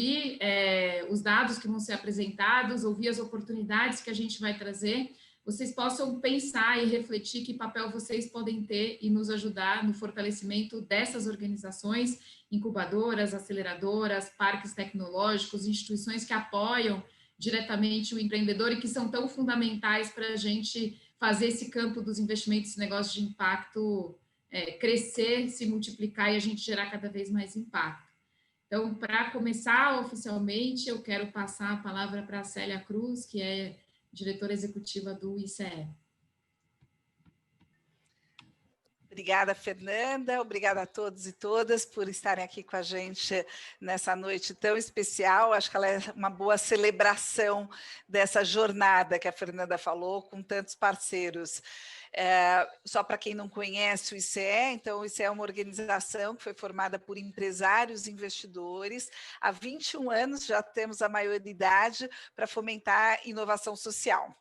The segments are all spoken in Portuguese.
ouvir os dados que vão ser apresentados, ouvir as oportunidades que a gente vai trazer, vocês possam pensar e refletir que papel vocês podem ter e nos ajudar no fortalecimento dessas organizações, incubadoras, aceleradoras, parques tecnológicos, instituições que apoiam diretamente o empreendedor e que são tão fundamentais para a gente fazer esse campo dos investimentos e negócios de impacto crescer, se multiplicar e a gente gerar cada vez mais impacto. Então, para começar oficialmente, eu quero passar a palavra para a Célia Cruz, que é diretora executiva do ICE. Obrigada, Fernanda. Obrigada a todos e todas por estarem aqui com a gente nessa noite tão especial. Acho que ela é uma boa celebração dessa jornada que a Fernanda falou, com tantos parceiros. Só para quem não conhece o ICE, então o ICE é uma organização que foi formada por empresários e investidores. Há 21 anos já temos a maioridade para fomentar inovação social.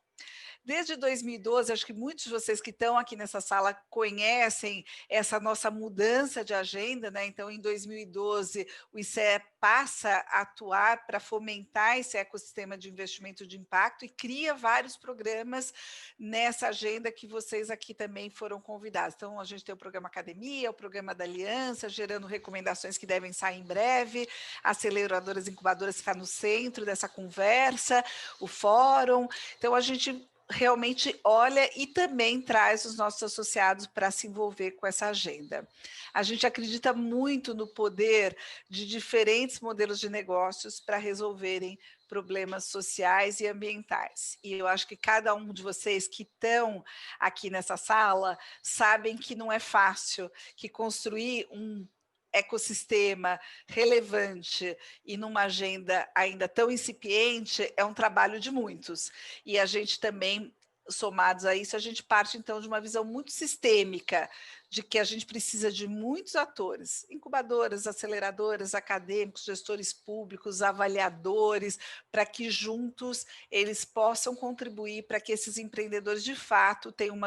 Desde 2012, acho que muitos de vocês que estão aqui nessa sala conhecem essa nossa mudança de agenda, né? Então, em 2012, o ICE passa a atuar para fomentar esse ecossistema de investimento de impacto e cria vários programas nessa agenda que vocês aqui também foram convidados. Então, a gente tem o programa Academia, o programa da Aliança, gerando recomendações que devem sair em breve, aceleradoras e incubadoras que está no centro dessa conversa, o fórum. Então, a gente realmente olha e também traz os nossos associados para se envolver com essa agenda. A gente acredita muito no poder de diferentes modelos de negócios para resolverem problemas sociais e ambientais. E eu acho que cada um de vocês que estão aqui nessa sala sabem que não é fácil, que construir um ecossistema relevante e numa agenda ainda tão incipiente é um trabalho de muitos. E a gente também, somados a isso, a gente parte então de uma visão muito sistêmica de que a gente precisa de muitos atores, incubadoras, aceleradoras, acadêmicos, gestores públicos, avaliadores, para que juntos eles possam contribuir para que esses empreendedores de fato tenham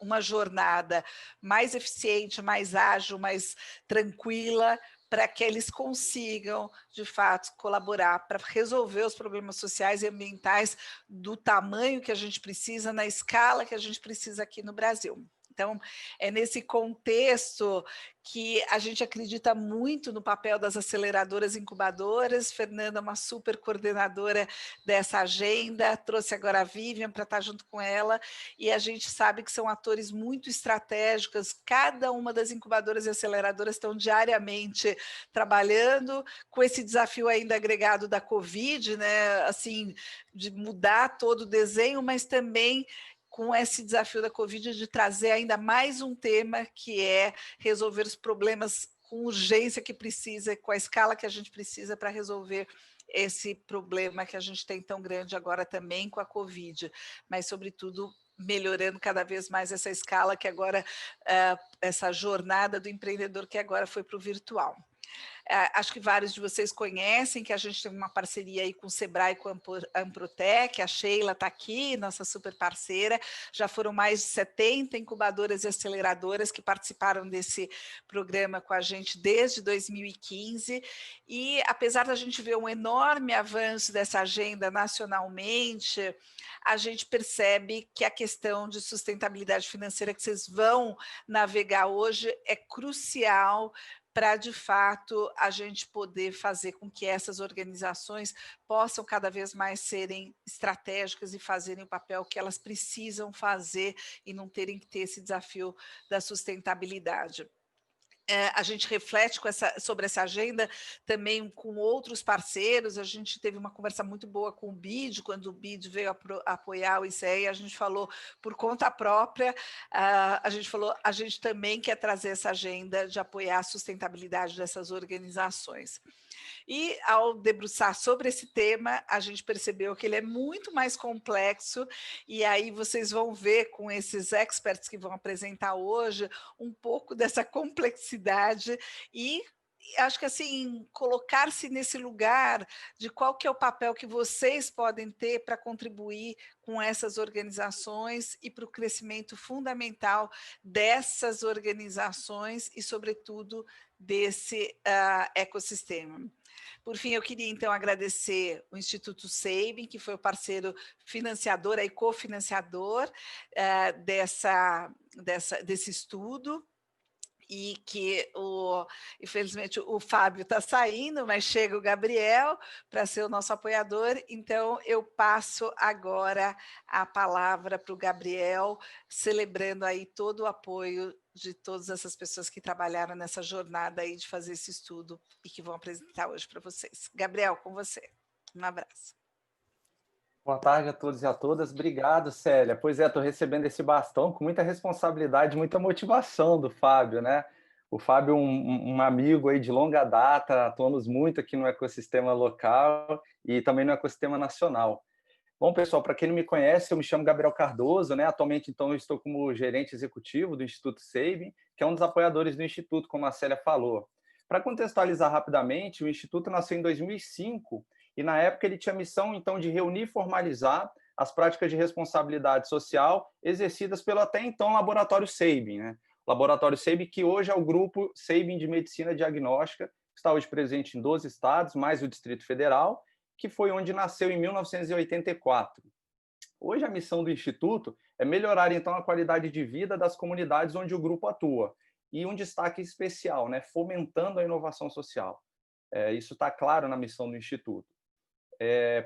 uma jornada mais eficiente, mais ágil, mais tranquila, para que eles consigam, de fato, colaborar para resolver os problemas sociais e ambientais do tamanho que a gente precisa, na escala que a gente precisa aqui no Brasil. Então, é nesse contexto que a gente acredita muito no papel das aceleradoras e incubadoras. Fernanda é uma super coordenadora dessa agenda, trouxe agora a Vivian para estar junto com ela, e a gente sabe que são atores muito estratégicos. Cada uma das incubadoras e aceleradoras estão diariamente trabalhando com esse desafio ainda agregado da Covid, né? Assim, de mudar todo o desenho, mas também com esse desafio da Covid de trazer ainda mais um tema que é resolver os problemas com urgência que precisa, com a escala que a gente precisa para resolver esse problema que a gente tem tão grande agora também com a Covid, mas sobretudo melhorando cada vez mais essa escala que agora, essa jornada do empreendedor que agora foi para o virtual. Acho que vários de vocês conhecem que a gente tem uma parceria aí com o Sebrae e com a Amprotec, a Sheila está aqui, nossa super parceira, já foram mais de 70 incubadoras e aceleradoras que participaram desse programa com a gente desde 2015, e apesar da gente ver um enorme avanço dessa agenda nacionalmente, a gente percebe que a questão de sustentabilidade financeira que vocês vão navegar hoje é crucial para, de fato, a gente poder fazer com que essas organizações possam cada vez mais serem estratégicas e fazerem o papel que elas precisam fazer e não terem que ter esse desafio da sustentabilidade. A gente reflete sobre essa agenda também com outros parceiros. A gente teve uma conversa muito boa com o BID, quando o BID veio apoiar o ICE, a gente falou por conta própria, a gente falou, a gente também quer trazer essa agenda de apoiar a sustentabilidade dessas organizações. E ao debruçar sobre esse tema, a gente percebeu que ele é muito mais complexo, e aí vocês vão ver com esses experts que vão apresentar hoje um pouco dessa complexidade e acho que assim, colocar-se nesse lugar de qual que é o papel que vocês podem ter para contribuir com essas organizações e para o crescimento fundamental dessas organizações e, sobretudo, desse ecossistema. Por fim, eu queria então agradecer o Instituto Sabin, que foi o parceiro financiador e cofinanciador desse estudo, e que, infelizmente, o Fábio está saindo, mas chega o Gabriel para ser o nosso apoiador, então eu passo agora a palavra para o Gabriel, celebrando aí todo o apoio de todas essas pessoas que trabalharam nessa jornada aí de fazer esse estudo e que vão apresentar hoje para vocês. Gabriel, com você. Um abraço. Boa tarde a todos e a todas. Obrigado, Célia. Pois é, estou recebendo esse bastão com muita responsabilidade, muita motivação do Fábio, né? O Fábio é um amigo aí de longa data, atuamos muito aqui no ecossistema local e também no ecossistema nacional. Bom, pessoal, para quem não me conhece, eu me chamo Gabriel Cardoso, né? Atualmente, então, eu estou como gerente executivo do Instituto Sabin, que é um dos apoiadores do Instituto, como a Célia falou. Para contextualizar rapidamente, o Instituto nasceu em 2005 e, na época, ele tinha a missão, então, de reunir e formalizar as práticas de responsabilidade social exercidas pelo até então Laboratório Sabin, né? O Laboratório Sabin, que hoje é o grupo Sabin de Medicina Diagnóstica, que está hoje presente em 12 estados, mais o Distrito Federal, que foi onde nasceu em 1984. Hoje, a missão do Instituto é melhorar, então, a qualidade de vida das comunidades onde o grupo atua. E um destaque especial, né, fomentando a inovação social. Isso está claro na missão do Instituto.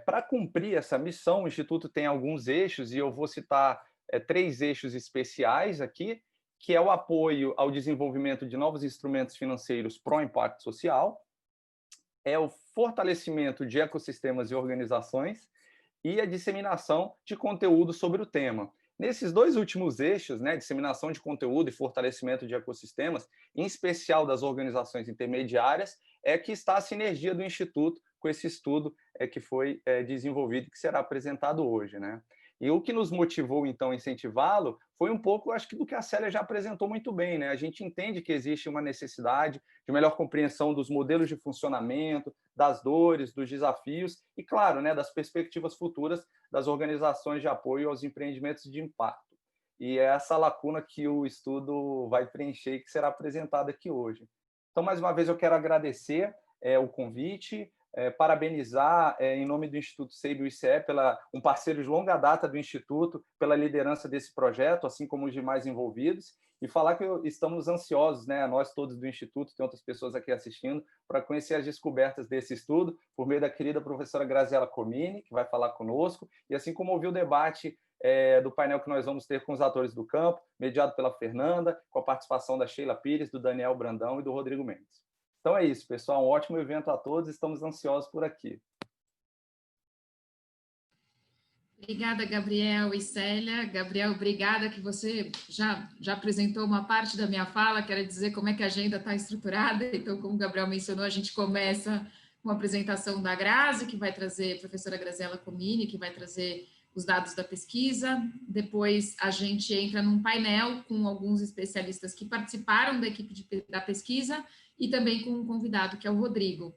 Para cumprir essa missão, o Instituto tem alguns eixos, e eu vou citar 3 eixos especiais aqui, que é o apoio ao desenvolvimento de novos instrumentos financeiros pró-impacto social, é o fortalecimento de ecossistemas e organizações e a disseminação de conteúdo sobre o tema. Nesses 2 últimos eixos, né, disseminação de conteúdo e fortalecimento de ecossistemas, em especial das organizações intermediárias, é que está a sinergia do Instituto com esse estudo que foi desenvolvido e que será apresentado hoje, né? E o que nos motivou, então, a incentivá-lo foi um pouco, acho que, do que a Célia já apresentou muito bem, né? A gente entende que existe uma necessidade de melhor compreensão dos modelos de funcionamento, das dores, dos desafios e, claro, né, das perspectivas futuras das organizações de apoio aos empreendimentos de impacto. E é essa lacuna que o estudo vai preencher e que será apresentado aqui hoje. Então, mais uma vez, eu quero agradecer o convite, parabenizar, em nome do Instituto Sabin e o ICE, um parceiro de longa data do Instituto, pela liderança desse projeto, assim como os demais envolvidos, e falar que estamos ansiosos, né, nós todos do Instituto, tem outras pessoas aqui assistindo, para conhecer as descobertas desse estudo, por meio da querida professora Graziela Comini, que vai falar conosco, e assim como ouvir o debate do painel que nós vamos ter com os atores do campo, mediado pela Fernanda, com a participação da Sheila Pires, do Daniel Brandão e do Rodrigo Mendes. Então é isso, pessoal. Um ótimo evento a todos. Estamos ansiosos por aqui. Obrigada, Gabriel e Célia. Gabriel, obrigada que você já apresentou uma parte da minha fala, quero dizer como é que a agenda está estruturada. Então, como o Gabriel mencionou, a gente começa com a apresentação da Grazi, que vai trazer, a professora Graziela Comini, que vai trazer os dados da pesquisa. Depois, a gente entra num painel com alguns especialistas que participaram da equipe da pesquisa e também com um convidado, que é o Rodrigo.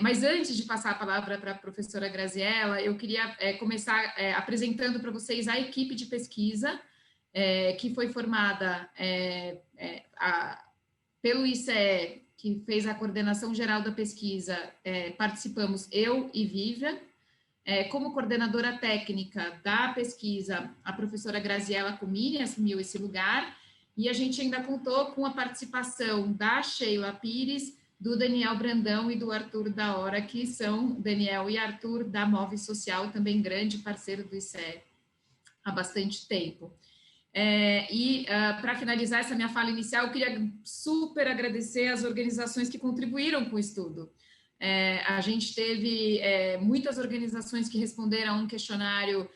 Mas antes de passar a palavra para a professora Graziela, eu queria começar apresentando para vocês a equipe de pesquisa, que foi formada pelo ICE, que fez a coordenação geral da pesquisa. Participamos eu e Vivian. Como coordenadora técnica da pesquisa, a professora Graziela Comini assumiu esse lugar, e a gente ainda contou com a participação da Sheila Pires, do Daniel Brandão e do Arthur da Hora, que são Daniel e Arthur da Move Social, também grande parceiro do ICE há bastante tempo. Para finalizar essa minha fala inicial, eu queria super agradecer as organizações que contribuíram com o estudo. A gente teve muitas organizações que responderam a um questionário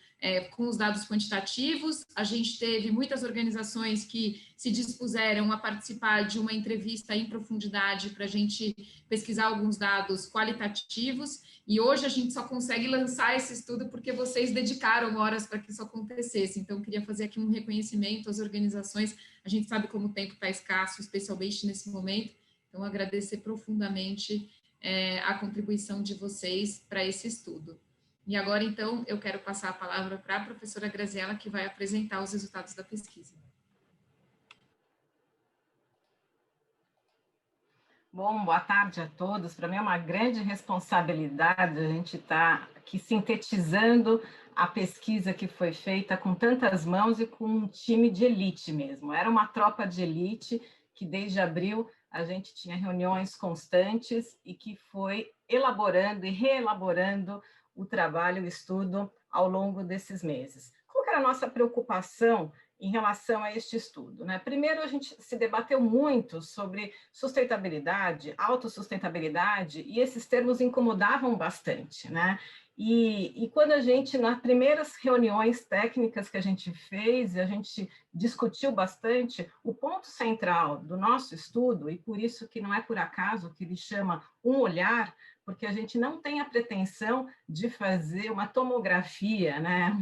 com os dados quantitativos, a gente teve muitas organizações que se dispuseram a participar de uma entrevista em profundidade para a gente pesquisar alguns dados qualitativos, e hoje a gente só consegue lançar esse estudo porque vocês dedicaram horas para que isso acontecesse. Então, eu queria fazer aqui um reconhecimento às organizações. A gente sabe como o tempo está escasso, especialmente nesse momento. Então, agradecer profundamente a contribuição de vocês para esse estudo. E agora, então, eu quero passar a palavra para a professora Graziela, que vai apresentar os resultados da pesquisa. Bom, boa tarde a todos. Para mim é uma grande responsabilidade a gente estar aqui sintetizando a pesquisa que foi feita com tantas mãos e com um time de elite mesmo. Era uma tropa de elite que desde abril a gente tinha reuniões constantes e que foi elaborando e reelaborando o trabalho, o estudo ao longo desses meses. Qual era a nossa preocupação em relação a este estudo, né? Primeiro, a gente se debateu muito sobre sustentabilidade, autossustentabilidade, e esses termos incomodavam bastante, né? E quando a gente, nas primeiras reuniões técnicas que a gente fez, a gente discutiu bastante, o ponto central do nosso estudo, e por isso que não é por acaso que ele chama Um Olhar, porque a gente não tem a pretensão de fazer uma tomografia, né?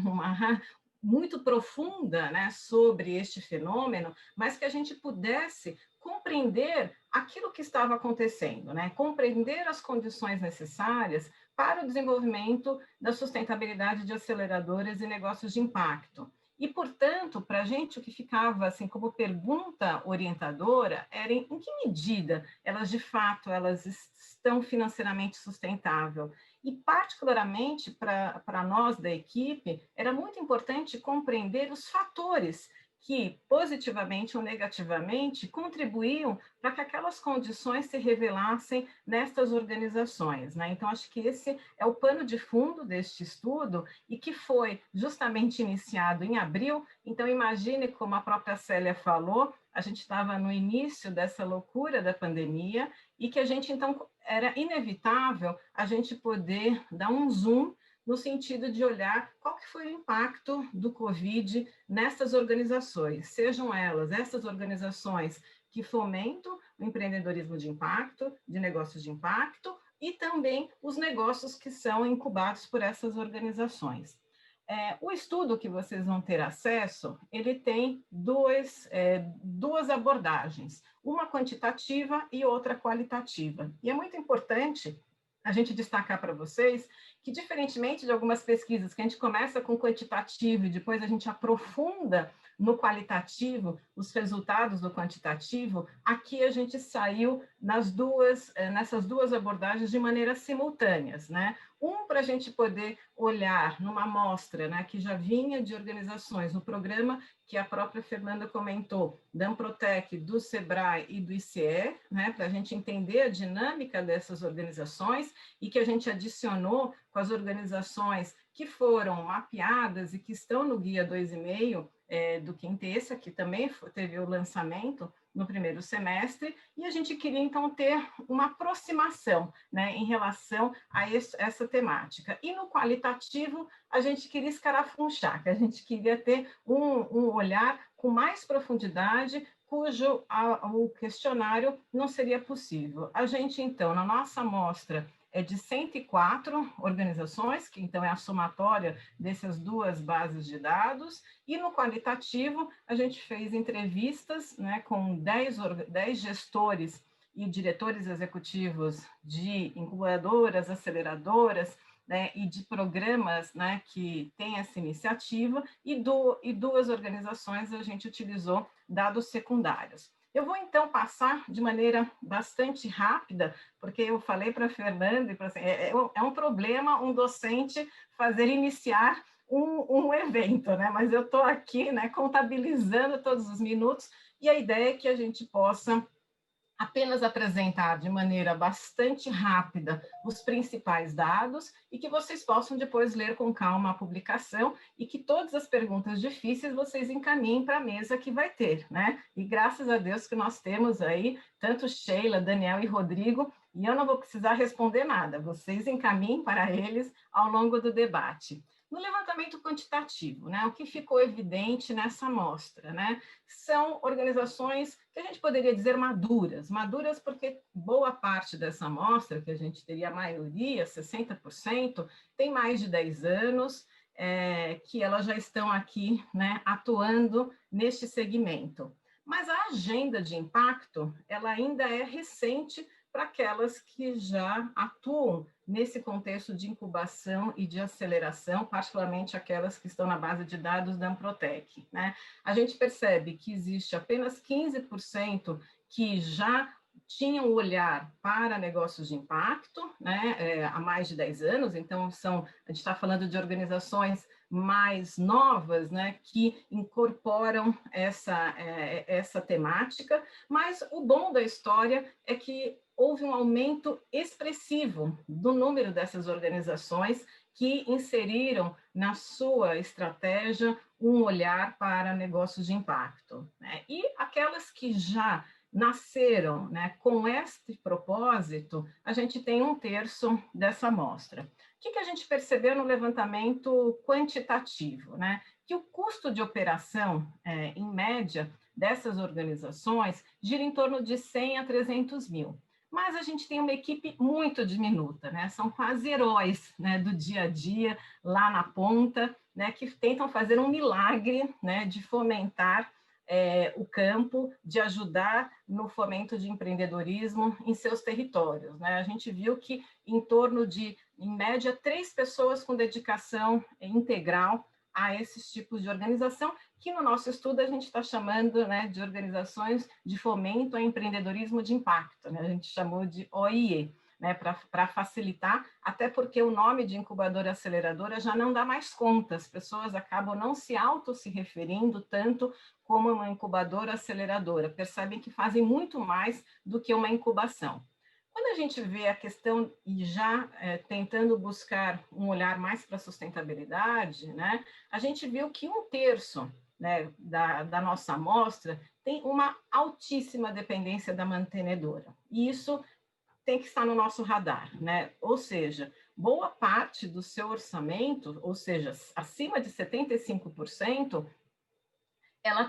Muito profunda, né, sobre este fenômeno, mas que a gente pudesse compreender aquilo que estava acontecendo, né, compreender as condições necessárias para o desenvolvimento da sustentabilidade de aceleradoras e negócios de impacto. E, portanto, para a gente, o que ficava assim como pergunta orientadora era em que medida elas, de fato, elas estão financeiramente sustentáveis. E, particularmente, para nós da equipe, era muito importante compreender os fatores que, positivamente ou negativamente, contribuíam para que aquelas condições se revelassem nestas organizações, né? Então, acho que esse é o pano de fundo deste estudo e que foi justamente iniciado em abril. Então, imagine, como a própria Célia falou, a gente estava no início dessa loucura da pandemia e que a gente, então, era inevitável a gente poder dar um zoom no sentido de olhar qual que foi o impacto do Covid nessas organizações, sejam elas essas organizações que fomentam o empreendedorismo de impacto, de negócios de impacto, e também os negócios que são incubados por essas organizações. O estudo que vocês vão ter acesso, ele tem duas abordagens, uma quantitativa e outra qualitativa. E é muito importante a gente destacar para vocês que, diferentemente de algumas pesquisas que a gente começa com quantitativo e depois a gente aprofunda no qualitativo os resultados do quantitativo, aqui a gente saiu nessas duas abordagens de maneira simultâneas, né? Para a gente poder olhar numa amostra, né, que já vinha de organizações, no programa que a própria Fernanda comentou, da Amprotec, do SEBRAE e do ICE, né, para a gente entender a dinâmica dessas organizações e que a gente adicionou com as organizações que foram mapeadas e que estão no Guia 2,5 do Quintessa, que também teve o lançamento no primeiro semestre, e a gente queria, então, ter uma aproximação, né, em relação a essa temática. E no qualitativo, a gente queria escarafunchar, que a gente queria ter um olhar com mais profundidade, cujo o questionário não seria possível. A gente, então, na nossa amostra, é de 104 organizações, que então é a somatória dessas duas bases de dados, e no qualitativo a gente fez entrevistas, né, com 10 gestores e diretores executivos de incubadoras, aceleradoras, né, e de programas, né, que têm essa iniciativa, e duas organizações a gente utilizou dados secundários. Eu vou, então, passar de maneira bastante rápida, porque eu falei para a Fernanda, é um problema um docente fazer iniciar um evento, né? Mas eu estou aqui, né, contabilizando todos os minutos, e a ideia é que a gente possa apenas apresentar de maneira bastante rápida os principais dados e que vocês possam depois ler com calma a publicação e que todas as perguntas difíceis vocês encaminhem para a mesa que vai ter, né? E graças a Deus que nós temos aí tanto Sheila, Daniel e Rodrigo, e eu não vou precisar responder nada, vocês encaminhem para eles ao longo do debate. No levantamento quantitativo, né, o que ficou evidente nessa amostra, né, são organizações que a gente poderia dizer maduras porque boa parte dessa amostra, que a gente teria a maioria, 60%, tem mais de 10 anos, que elas já estão aqui, né, atuando neste segmento. Mas a agenda de impacto, ela ainda é recente para aquelas que já atuam nesse contexto de incubação e de aceleração, particularmente aquelas que estão na base de dados da Amprotec, né? A gente percebe que existe apenas 15% que já tinham um olhar para negócios de impacto, né, há mais de 10 anos, então a gente está falando de organizações mais novas, né, que incorporam essa temática, mas o bom da história é que houve um aumento expressivo do número dessas organizações que inseriram na sua estratégia um olhar para negócios de impacto, né? E aquelas que já nasceram, né, com este propósito, a gente tem 1/3 dessa amostra. O que a gente percebeu no levantamento quantitativo, né? Que o custo de operação, em média, dessas organizações gira em torno de 100 a 300 mil. Mas a gente tem uma equipe muito diminuta, né? São quase heróis, né, do dia a dia, lá na ponta, né, que tentam fazer um milagre, né, de fomentar o campo, de ajudar no fomento de empreendedorismo em seus territórios, né? A gente viu que em torno de, em média, 3 pessoas com dedicação integral a esses tipos de organização, que no nosso estudo a gente está chamando, né, de organizações de fomento ao empreendedorismo de impacto, né? A gente chamou de OIE, né, para facilitar, até porque o nome de incubadora e aceleradora já não dá mais conta, as pessoas acabam não se referindo tanto como uma incubadora aceleradora, percebem que fazem muito mais do que uma incubação. Quando a gente vê a questão e já tentando buscar um olhar mais para a sustentabilidade, né, a gente viu que 1/3, né, da nossa amostra tem uma altíssima dependência da mantenedora. E isso tem que estar no nosso radar, né? Ou seja, boa parte do seu orçamento, ou seja, acima de 75%,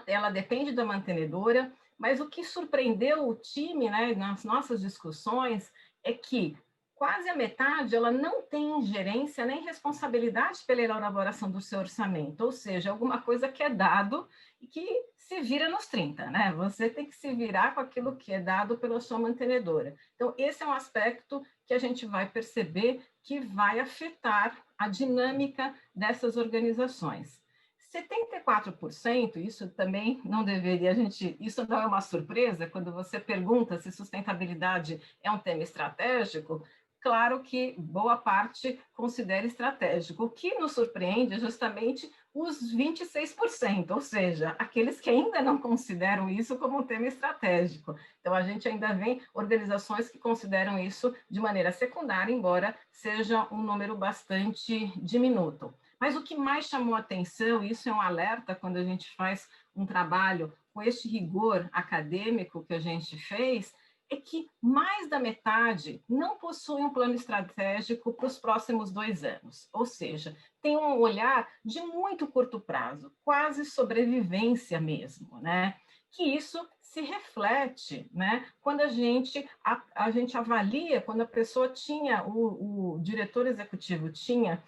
ela depende da mantenedora, mas o que surpreendeu o time, né, nas nossas discussões, é que quase a metade ela não tem ingerência nem responsabilidade pela elaboração do seu orçamento, ou seja, alguma coisa que é dado e que se vira nos 30, né? Você tem que se virar com aquilo que é dado pela sua mantenedora. Então, esse é um aspecto que a gente vai perceber que vai afetar a dinâmica dessas organizações. 74%, isso também não deveria, isso não é uma surpresa, quando você pergunta se sustentabilidade é um tema estratégico, claro que boa parte considera estratégico. O que nos surpreende é justamente os 26%, ou seja, aqueles que ainda não consideram isso como um tema estratégico. Então, a gente ainda vê organizações que consideram isso de maneira secundária, embora seja um número bastante diminuto. Mas o que mais chamou a atenção, isso é um alerta quando a gente faz um trabalho com este rigor acadêmico que a gente fez, é que mais da metade não possui um plano estratégico para os próximos 2 anos. Ou seja, tem um olhar de muito curto prazo, quase sobrevivência mesmo, né? Que isso se reflete, né? Quando a gente avalia, quando a pessoa tinha, o diretor executivo tinha,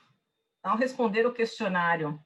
ao responder o questionário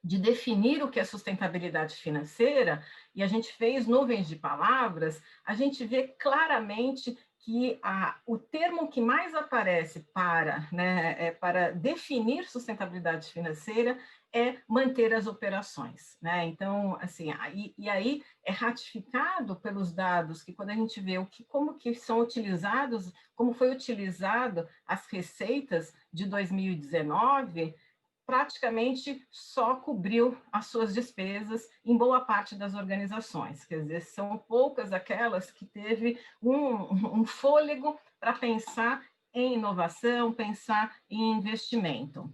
de definir o que é sustentabilidade financeira, e a gente fez nuvens de palavras, a gente vê claramente que o termo que mais aparece para definir sustentabilidade financeira é manter as operações, né? Então, assim, aí é ratificado pelos dados que quando a gente vê como que são utilizados, como foi utilizado as receitas de 2019, praticamente só cobriu as suas despesas em boa parte das organizações. Quer dizer, são poucas aquelas que teve um fôlego para pensar em inovação, pensar em investimento.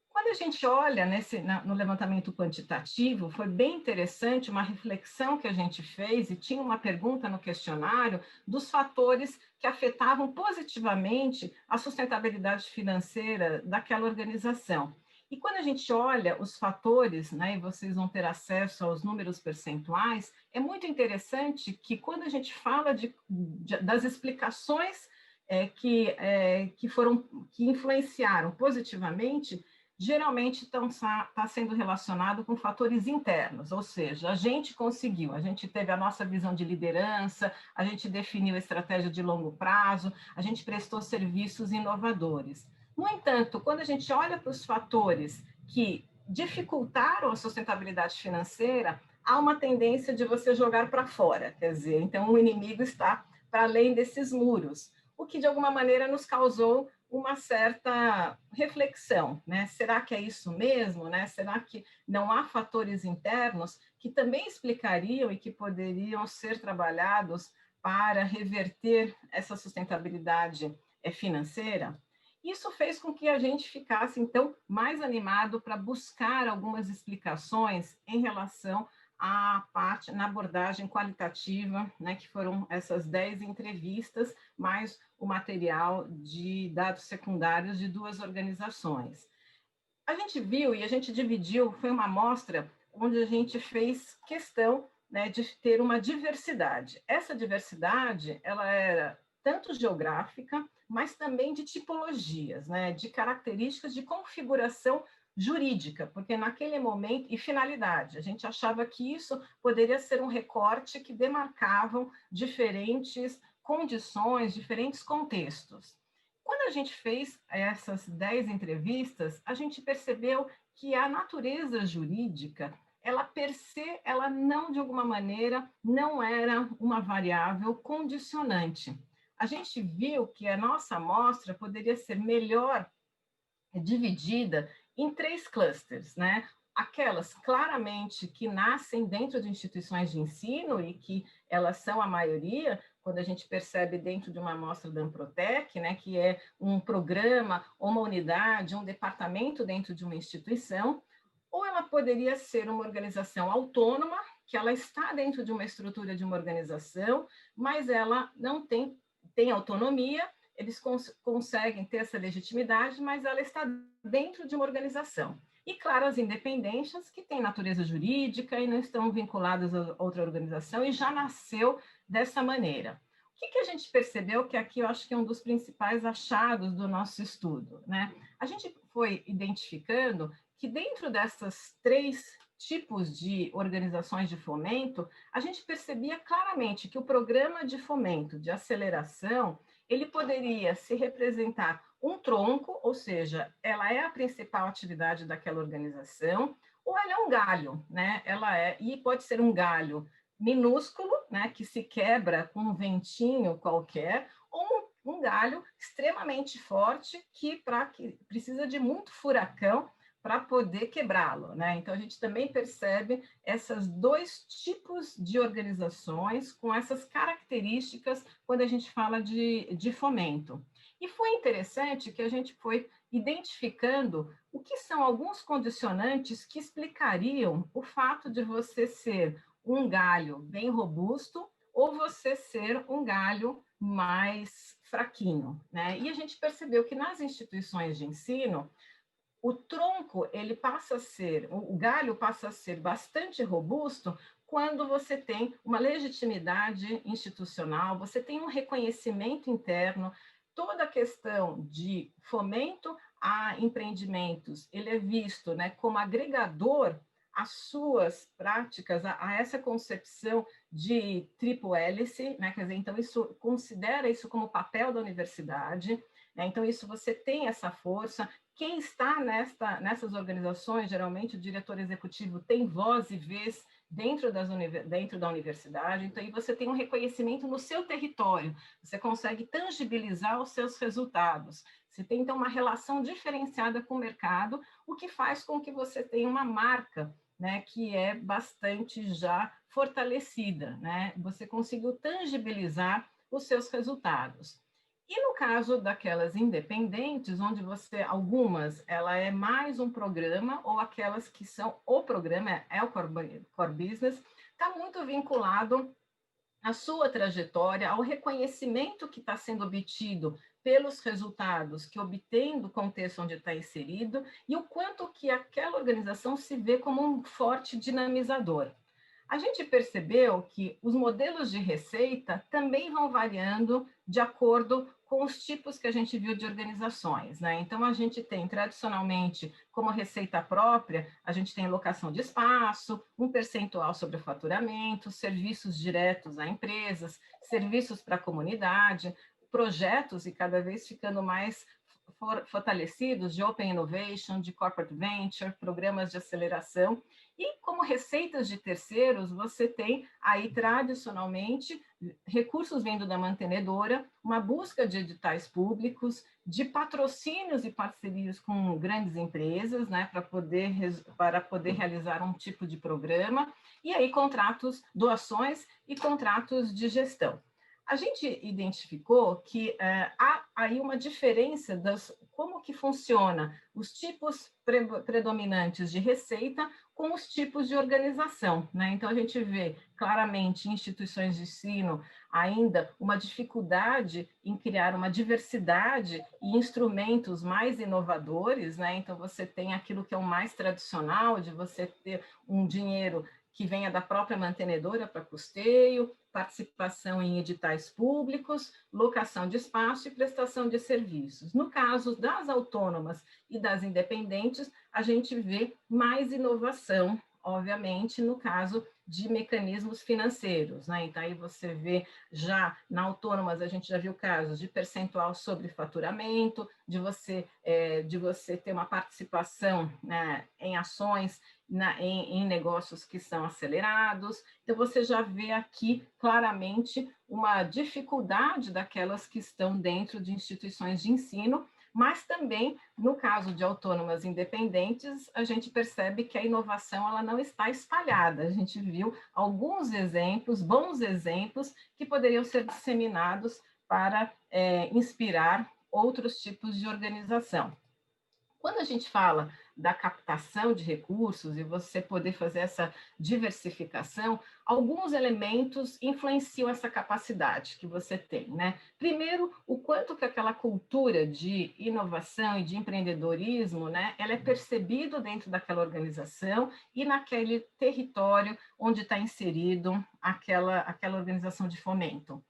Quando a gente olha no levantamento quantitativo, foi bem interessante uma reflexão que a gente fez, e tinha uma pergunta no questionário dos fatores que afetavam positivamente a sustentabilidade financeira daquela organização. E quando a gente olha os fatores, né, e vocês vão ter acesso aos números percentuais, é muito interessante que quando a gente fala das explicações que influenciaram positivamente, geralmente está sendo relacionado com fatores internos, ou seja, a gente teve a nossa visão de liderança, a gente definiu a estratégia de longo prazo, a gente prestou serviços inovadores. No entanto, quando a gente olha para os fatores que dificultaram a sustentabilidade financeira, há uma tendência de você jogar para fora, quer dizer, então o inimigo está para além desses muros, o que de alguma maneira nos causou uma certa reflexão, né? Será que é isso mesmo, né? Será que não há fatores internos que também explicariam e que poderiam ser trabalhados para reverter essa sustentabilidade financeira? Isso fez com que a gente ficasse, então, mais animado para buscar algumas explicações em relação à parte, na abordagem qualitativa, né, que foram essas 10 entrevistas, mais o material de dados secundários de 2 organizações. A gente viu e a gente dividiu, foi uma amostra onde a gente fez questão, né, de ter uma diversidade. Essa diversidade, ela era tanto geográfica, mas também de tipologias, né, de características de configuração jurídica, porque naquele momento, e finalidade, a gente achava que isso poderia ser um recorte que demarcavam diferentes condições, diferentes contextos. Quando a gente fez essas 10 entrevistas, a gente percebeu que a natureza jurídica, ela per se, ela não, de alguma maneira, não era uma variável condicionante. A gente viu que a nossa amostra poderia ser melhor dividida em 3 clusters, né? Aquelas claramente que nascem dentro de instituições de ensino e que elas são a maioria, quando a gente percebe dentro de uma amostra da Amprotec, né, que é um programa, uma unidade, um departamento dentro de uma instituição, ou ela poderia ser uma organização autônoma, que ela está dentro de uma estrutura de uma organização, mas ela não tem autonomia, eles conseguem ter essa legitimidade, mas ela está dentro de uma organização. E, claro, as independências, que têm natureza jurídica e não estão vinculadas a outra organização, e já nasceu dessa maneira. O que a gente percebeu, que aqui eu acho que é um dos principais achados do nosso estudo, né? A gente foi identificando que dentro dessas 3 tipos de organizações de fomento, a gente percebia claramente que o programa de fomento, de aceleração, ele poderia se representar um tronco, ou seja, ela é a principal atividade daquela organização, ou ela é um galho, né? E pode ser um galho minúsculo, né, que se quebra com um ventinho qualquer, ou um galho extremamente forte que precisa de muito furacão para poder quebrá-lo, né? Então, a gente também percebe esses 2 tipos de organizações com essas características quando a gente fala de fomento. E foi interessante que a gente foi identificando o que são alguns condicionantes que explicariam o fato de você ser um galho bem robusto ou você ser um galho mais fraquinho, né? E a gente percebeu que nas instituições de ensino, o tronco, o galho passa a ser bastante robusto quando você tem uma legitimidade institucional, você tem um reconhecimento interno, toda a questão de fomento a empreendimentos, ele é visto, né, como agregador às suas práticas, a essa concepção de triplo hélice, né, quer dizer, então isso considera isso como papel da universidade, né, então isso você tem essa força. Quem está nessas organizações, geralmente o diretor executivo tem voz e vez dentro da universidade, então aí você tem um reconhecimento no seu território, você consegue tangibilizar os seus resultados, você tem então uma relação diferenciada com o mercado, o que faz com que você tenha uma marca, né, que é bastante já fortalecida, né? Você conseguiu tangibilizar os seus resultados. E no caso daquelas independentes, onde algumas, ela é mais um programa, ou aquelas que são o programa, é o core business, está muito vinculado à sua trajetória, ao reconhecimento que está sendo obtido pelos resultados que obtém do contexto onde está inserido, e o quanto que aquela organização se vê como um forte dinamizador. A gente percebeu que os modelos de receita também vão variando de acordo com os tipos que a gente viu de organizações, né? Então, a gente tem, tradicionalmente, como receita própria, a gente tem locação de espaço, um percentual sobre o faturamento, serviços diretos a empresas, serviços para a comunidade, projetos, e cada vez ficando mais fortalecidos, de Open Innovation, de Corporate Venture, programas de aceleração. E como receitas de terceiros, você tem aí, tradicionalmente, recursos vindo da mantenedora, uma busca de editais públicos, de patrocínios e parcerias com grandes empresas, né, para poder realizar um tipo de programa, e aí contratos, doações e contratos de gestão. A gente identificou que há aí uma diferença das como que funciona os tipos predominantes de receita com os tipos de organização, né? Então, a gente vê claramente em instituições de ensino ainda uma dificuldade em criar uma diversidade e instrumentos mais inovadores, né? Então, você tem aquilo que é o mais tradicional, de você ter um dinheiro que venha da própria mantenedora para custeio, participação em editais públicos, locação de espaço e prestação de serviços. No caso das autônomas e das independentes, a gente vê mais inovação, obviamente, no caso de mecanismos financeiros, né? Então, aí você vê já na autônomas, a gente já viu casos de percentual sobre faturamento, de você ter uma participação, né, em ações, em negócios que são acelerados. Então, você já vê aqui claramente uma dificuldade daquelas que estão dentro de instituições de ensino, mas também, no caso de autônomas independentes, a gente percebe que a inovação ela não está espalhada. A gente viu alguns exemplos, bons exemplos, que poderiam ser disseminados para inspirar outros tipos de organização. Quando a gente fala da captação de recursos e você poder fazer essa diversificação, alguns elementos influenciam essa capacidade que você tem, né? Primeiro, o quanto que aquela cultura de inovação e de empreendedorismo, né, ela é percebido dentro daquela organização e naquele território onde está inserido aquela organização de fomento.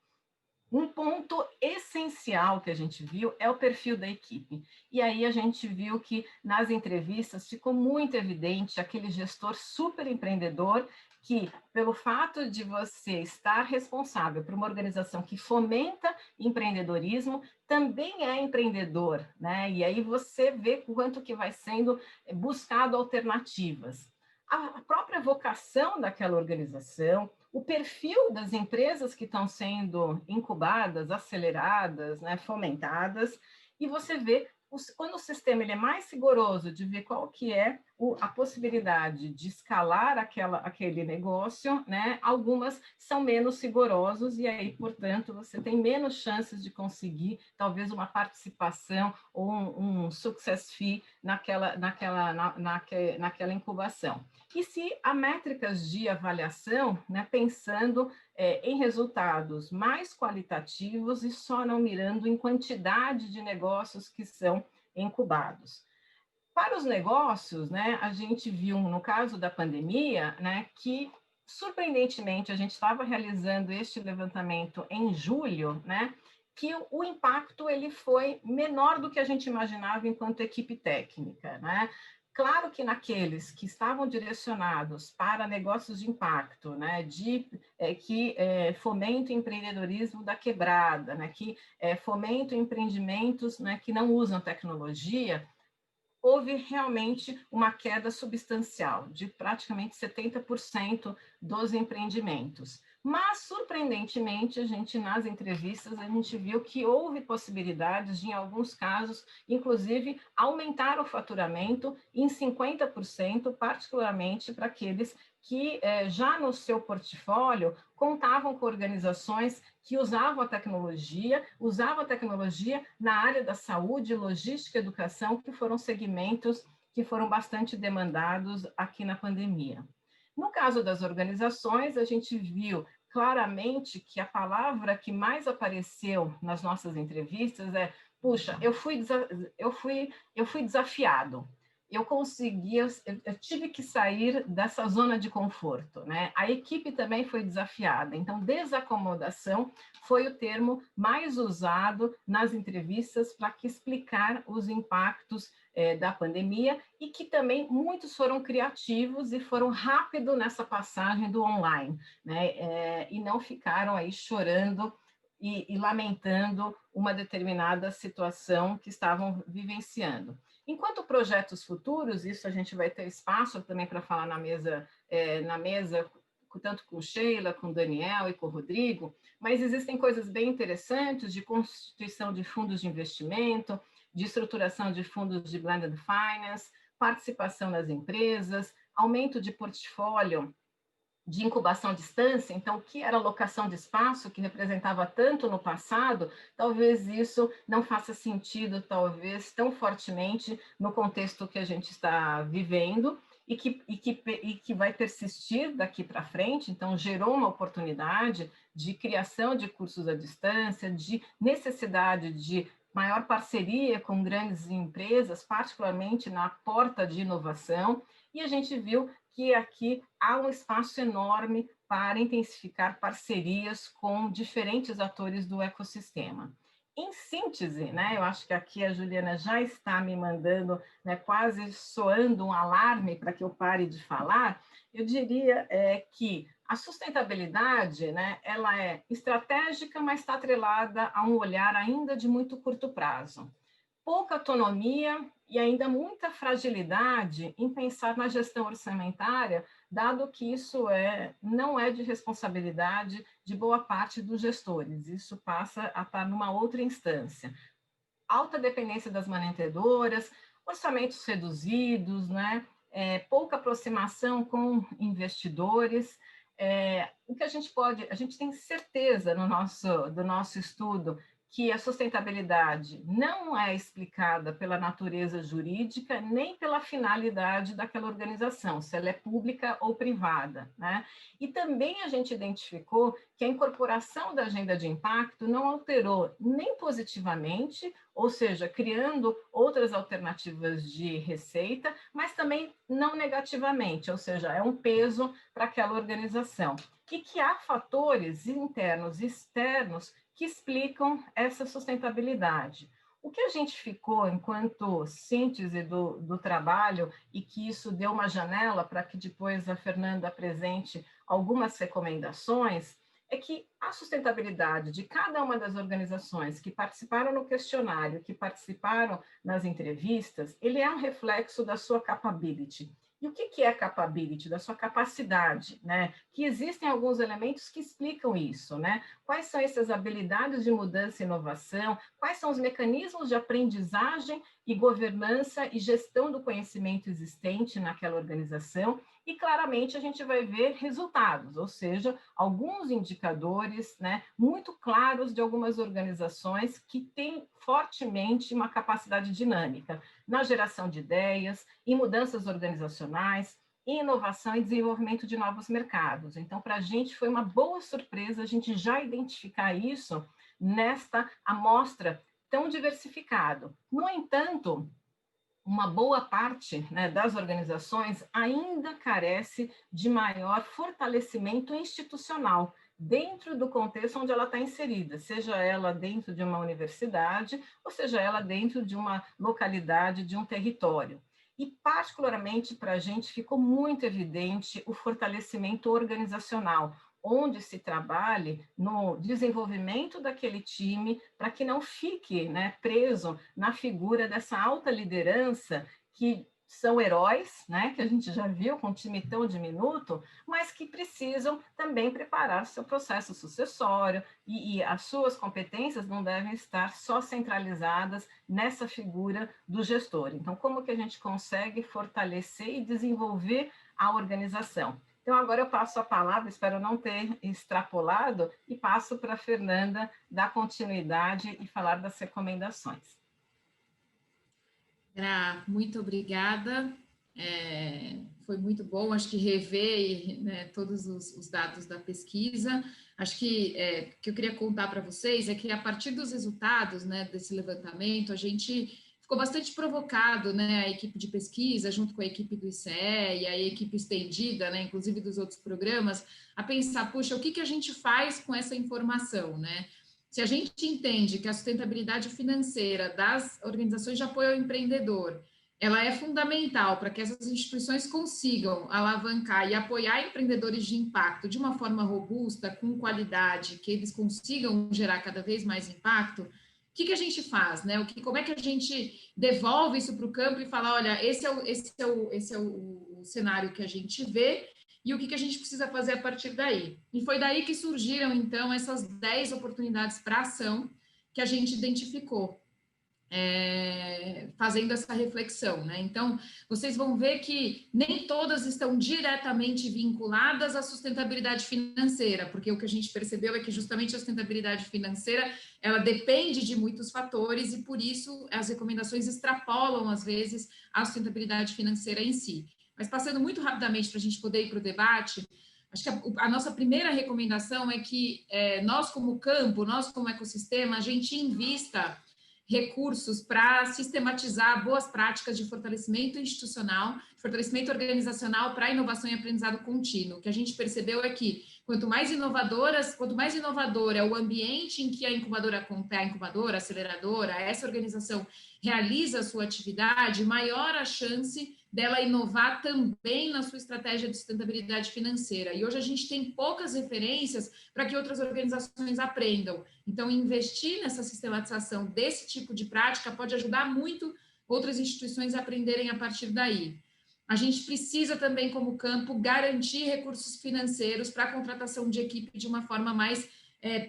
Um ponto essencial que a gente viu é o perfil da equipe. E aí a gente viu que nas entrevistas ficou muito evidente aquele gestor super empreendedor que, pelo fato de você estar responsável por uma organização que fomenta empreendedorismo, também é empreendedor, né? E aí você vê quanto que vai sendo buscado alternativas. A própria vocação daquela organização, o perfil das empresas que estão sendo incubadas, aceleradas, né, fomentadas, e você vê quando o sistema ele é mais rigoroso de ver qual que é a possibilidade de escalar aquele negócio, né, algumas são menos rigorosos e aí, portanto, você tem menos chances de conseguir talvez uma participação ou um success fee naquela incubação. E se há métricas de avaliação, né, pensando em resultados mais qualitativos e só não mirando em quantidade de negócios que são incubados. Para os negócios, né, a gente viu, no caso da pandemia, né, que, surpreendentemente, a gente estava realizando este levantamento em julho, né, que o impacto ele foi menor do que a gente imaginava enquanto equipe técnica, né? Claro que naqueles que estavam direcionados para negócios de impacto, né, que fomentam o empreendedorismo da quebrada, né, que fomentam empreendimentos, né, que não usam tecnologia, houve realmente uma queda substancial, de praticamente 70% dos empreendimentos. Mas, surpreendentemente, nas entrevistas, a gente viu que houve possibilidades de, em alguns casos, inclusive, aumentar o faturamento em 50%, particularmente para aqueles que já no seu portfólio contavam com organizações que usavam a tecnologia na área da saúde, logística e educação, que foram segmentos que foram bastante demandados aqui na pandemia. No caso das organizações, a gente viu claramente que a palavra que mais apareceu nas nossas entrevistas é: puxa, eu fui desafiado. eu tive que sair dessa zona de conforto, né? A equipe também foi desafiada, então desacomodação foi o termo mais usado nas entrevistas para explicar os impactos da pandemia, e que também muitos foram criativos e foram rápido nessa passagem do online, né? E não ficaram aí chorando e lamentando uma determinada situação que estavam vivenciando. Enquanto projetos futuros, isso a gente vai ter espaço também para falar na mesa, tanto com Sheila, com Daniel e com o Rodrigo, mas existem coisas bem interessantes de constituição de fundos de investimento, de estruturação de fundos de blended finance, participação nas empresas, aumento de portfólio de incubação à distância. Então, o que era alocação de espaço, que representava tanto no passado, talvez isso não faça sentido, talvez, tão fortemente no contexto que a gente está vivendo e que vai persistir daqui para frente. Então, gerou uma oportunidade de criação de cursos à distância, de necessidade de maior parceria com grandes empresas, particularmente na porta de inovação, e a gente viu que aqui há um espaço enorme para intensificar parcerias com diferentes atores do ecossistema. Em síntese, né, eu acho que aqui a Juliana já está me mandando, né, quase soando um alarme para que eu pare de falar. Eu diria que a sustentabilidade, né, ela é estratégica, mas está atrelada a um olhar ainda de muito curto prazo. Pouca autonomia e ainda muita fragilidade em pensar na gestão orçamentária, dado que isso não é de responsabilidade de boa parte dos gestores, isso passa a estar numa outra instância. Alta dependência das manutentoras, orçamentos reduzidos, né? Pouca aproximação com investidores. O que a gente tem certeza do nosso estudo que a sustentabilidade não é explicada pela natureza jurídica nem pela finalidade daquela organização, se ela é pública ou privada, né? E também a gente identificou que a incorporação da agenda de impacto não alterou nem positivamente, ou seja, criando outras alternativas de receita, mas também não negativamente, ou seja, é um peso para aquela organização. E que há fatores internos e externos que explicam essa sustentabilidade. O que a gente ficou enquanto síntese do trabalho, e que isso deu uma janela para que depois a Fernanda apresente algumas recomendações, é que a sustentabilidade de cada uma das organizações que participaram no questionário, que participaram nas entrevistas, ele é um reflexo da sua capability. E o que é capability? Da sua capacidade, né? Que existem alguns elementos que explicam isso, né? Quais são essas habilidades de mudança e inovação? Quais são os mecanismos de aprendizagem e governança e gestão do conhecimento existente naquela organização? E claramente a gente vai ver resultados, ou seja, alguns indicadores, né, muito claros de algumas organizações que têm fortemente uma capacidade dinâmica na geração de ideias, em mudanças organizacionais, em inovação e desenvolvimento de novos mercados. Então, para a gente foi uma boa surpresa a gente já identificar isso nesta amostra tão diversificada. No entanto, uma boa parte, né, das organizações ainda carece de maior fortalecimento institucional dentro do contexto onde ela está inserida, seja ela dentro de uma universidade ou seja ela dentro de uma localidade, de um território. E, particularmente, para a gente ficou muito evidente o fortalecimento organizacional, onde se trabalhe no desenvolvimento daquele time para que não fique, né, preso na figura dessa alta liderança que são heróis, né, que a gente já viu com um time tão diminuto, mas que precisam também preparar seu processo sucessório e as suas competências não devem estar só centralizadas nessa figura do gestor. Então, como que a gente consegue fortalecer e desenvolver a organização? Então, agora eu passo a palavra, espero não ter extrapolado, e passo para a Fernanda dar continuidade e falar das recomendações. Gra, muito obrigada. Foi muito bom, acho que rever, né, todos os dados da pesquisa. Acho que o que eu queria contar para vocês é que a partir dos resultados, né, desse levantamento, a gente ficou ficou bastante provocado, né, a equipe de pesquisa, junto com a equipe do ICE e a equipe estendida, né, inclusive dos outros programas, a pensar, puxa, o que a gente faz com essa informação, né? Se a gente entende que a sustentabilidade financeira das organizações de apoio ao empreendedor, ela é fundamental para que essas instituições consigam alavancar e apoiar empreendedores de impacto de uma forma robusta, com qualidade, que eles consigam gerar cada vez mais impacto, o que a gente faz, né? Como é que a gente devolve isso para o campo e fala, olha, esse é o cenário que a gente vê e o que a gente precisa fazer a partir daí. E foi daí que surgiram, então, essas 10 oportunidades para ação que a gente identificou, fazendo essa reflexão, né? Então, vocês vão ver que nem todas estão diretamente vinculadas à sustentabilidade financeira, porque o que a gente percebeu é que justamente a sustentabilidade financeira, ela depende de muitos fatores e por isso as recomendações extrapolam, às vezes, a sustentabilidade financeira em si. Mas passando muito rapidamente para a gente poder ir para o debate, acho que a nossa primeira recomendação é que nós como campo, nós como ecossistema, a gente invista recursos para sistematizar boas práticas de fortalecimento institucional, fortalecimento organizacional para inovação e aprendizado contínuo. O que a gente percebeu é que quanto mais inovador é o ambiente em que a incubadora, a aceleradora, essa organização realiza a sua atividade, maior a chance dela inovar também na sua estratégia de sustentabilidade financeira. E hoje a gente tem poucas referências para que outras organizações aprendam. Então, investir nessa sistematização desse tipo de prática pode ajudar muito outras instituições a aprenderem a partir daí. A gente precisa também, como campo, garantir recursos financeiros para a contratação de equipe de uma forma mais